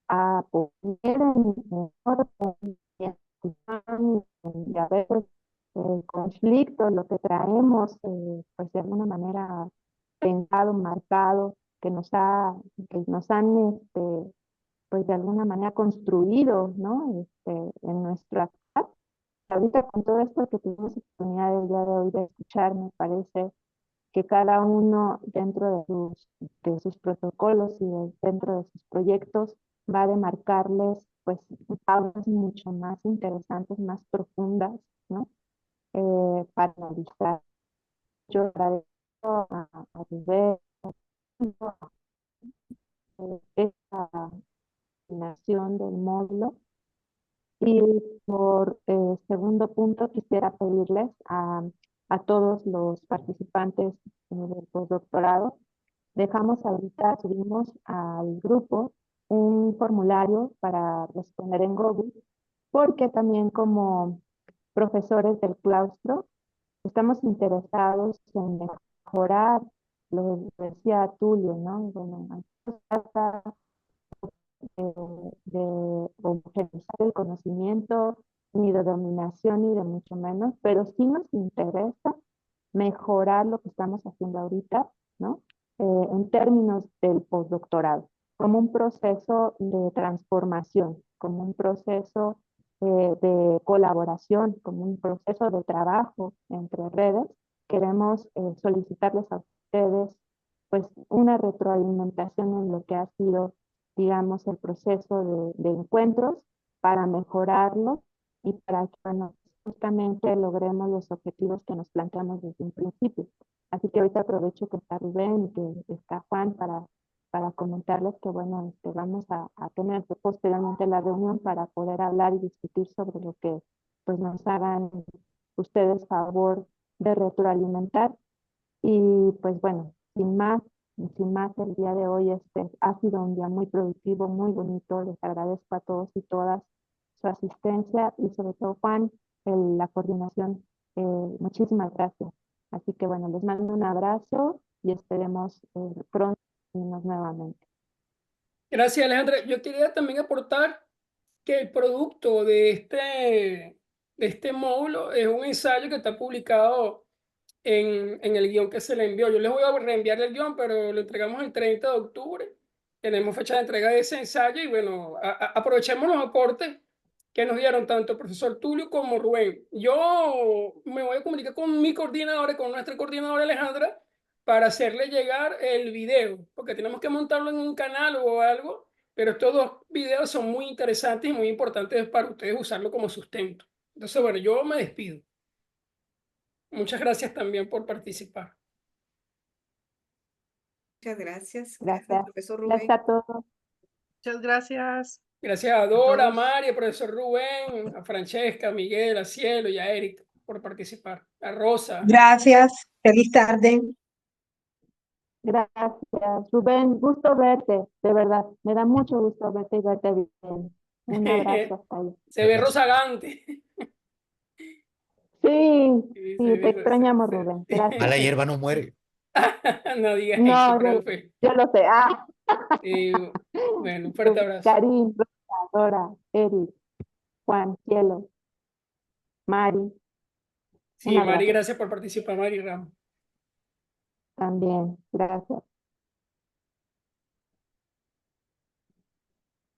[SPEAKER 7] a poner en orden y a ver con conflicto, lo que traemos, pues de alguna manera pensado, marcado, que nos han, pues de alguna manera construido, ¿no? En nuestra actual. Ahorita con todo esto que tuvimos oportunidad el día de hoy de escuchar, me parece que cada uno dentro de sus protocolos y dentro de sus proyectos va a demarcarles pues pautas mucho más interesantes, más profundas, ¿no? Para analizar. Yo agradezco a Rubén esta coordinación del módulo. Y por segundo punto, quisiera pedirles a todos los participantes del postdoctorado, subimos al grupo un formulario para responder en Google, porque también como profesores del claustro estamos interesados en mejorar, lo decía Tulio, ¿no? Bueno, de homogeneizar el conocimiento, ni de dominación, ni de mucho menos, pero sí nos interesa mejorar lo que estamos haciendo ahorita, ¿no? En términos del postdoctorado, como un proceso de transformación, como un proceso de colaboración, como un proceso de trabajo entre redes. Queremos solicitarles a ustedes pues una retroalimentación en lo que ha sido, digamos, el proceso de encuentros para mejorarlo y para que, bueno, justamente logremos los objetivos que nos planteamos desde un principio. Así que ahorita aprovecho que está Rubén y que está Juan para comentarles que, bueno, vamos a tener posteriormente la reunión para poder hablar y discutir sobre lo que pues nos hagan ustedes favor de retroalimentar. Y pues bueno, sin más, el día de hoy ha sido un día muy productivo, muy bonito. Les agradezco a todos y todas su asistencia y sobre todo Juan, la coordinación. Muchísimas gracias. Así que bueno, les mando un abrazo y esperemos pronto vernos nuevamente.
[SPEAKER 1] Gracias, Alejandra. Yo quería también aportar que el producto de este módulo es un ensayo que está publicado en el guión que se le envió. Yo les voy a reenviar el guión, pero lo entregamos el 30 de octubre. Tenemos fecha de entrega de ese ensayo y bueno, aprovechemos los aportes que nos dieron tanto el profesor Tulio como Rubén. Yo me voy a comunicar con mi coordinadora, con nuestra coordinadora Alejandra, para hacerle llegar el video, porque tenemos que montarlo en un canal o algo, pero estos dos videos son muy interesantes y muy importantes para ustedes usarlo como sustento. Entonces, bueno, yo me despido. Muchas gracias también por participar.
[SPEAKER 4] Muchas gracias.
[SPEAKER 7] Gracias.
[SPEAKER 4] Profesor
[SPEAKER 7] Gracias
[SPEAKER 4] Rubén.
[SPEAKER 7] a todos.
[SPEAKER 9] Muchas gracias.
[SPEAKER 1] Gracias a Dora, a
[SPEAKER 9] todos.
[SPEAKER 1] Mari, al profesor Rubén, a Francesca, a Miguel, a Cielo y a Eric por participar. A Rosa.
[SPEAKER 6] Gracias. Feliz tarde.
[SPEAKER 7] Gracias, Rubén. Gusto verte, de verdad. Me da mucho gusto verte y verte bien. Un abrazo hasta ahí.
[SPEAKER 1] Se ve rozagante.
[SPEAKER 7] Sí,
[SPEAKER 1] Sí,
[SPEAKER 7] sí, te extrañamos, Rubén. Gracias.
[SPEAKER 2] Mala hierba no muere.
[SPEAKER 1] No digas
[SPEAKER 7] No,
[SPEAKER 1] eso, profe.
[SPEAKER 7] yo lo sé.
[SPEAKER 1] Bueno, un fuerte abrazo.
[SPEAKER 7] Karim, Rosa, Dora, Eric, Juan, Cielo, Mari.
[SPEAKER 1] Sí, Mari, gracias por participar, Mari Ramos.
[SPEAKER 7] También, gracias.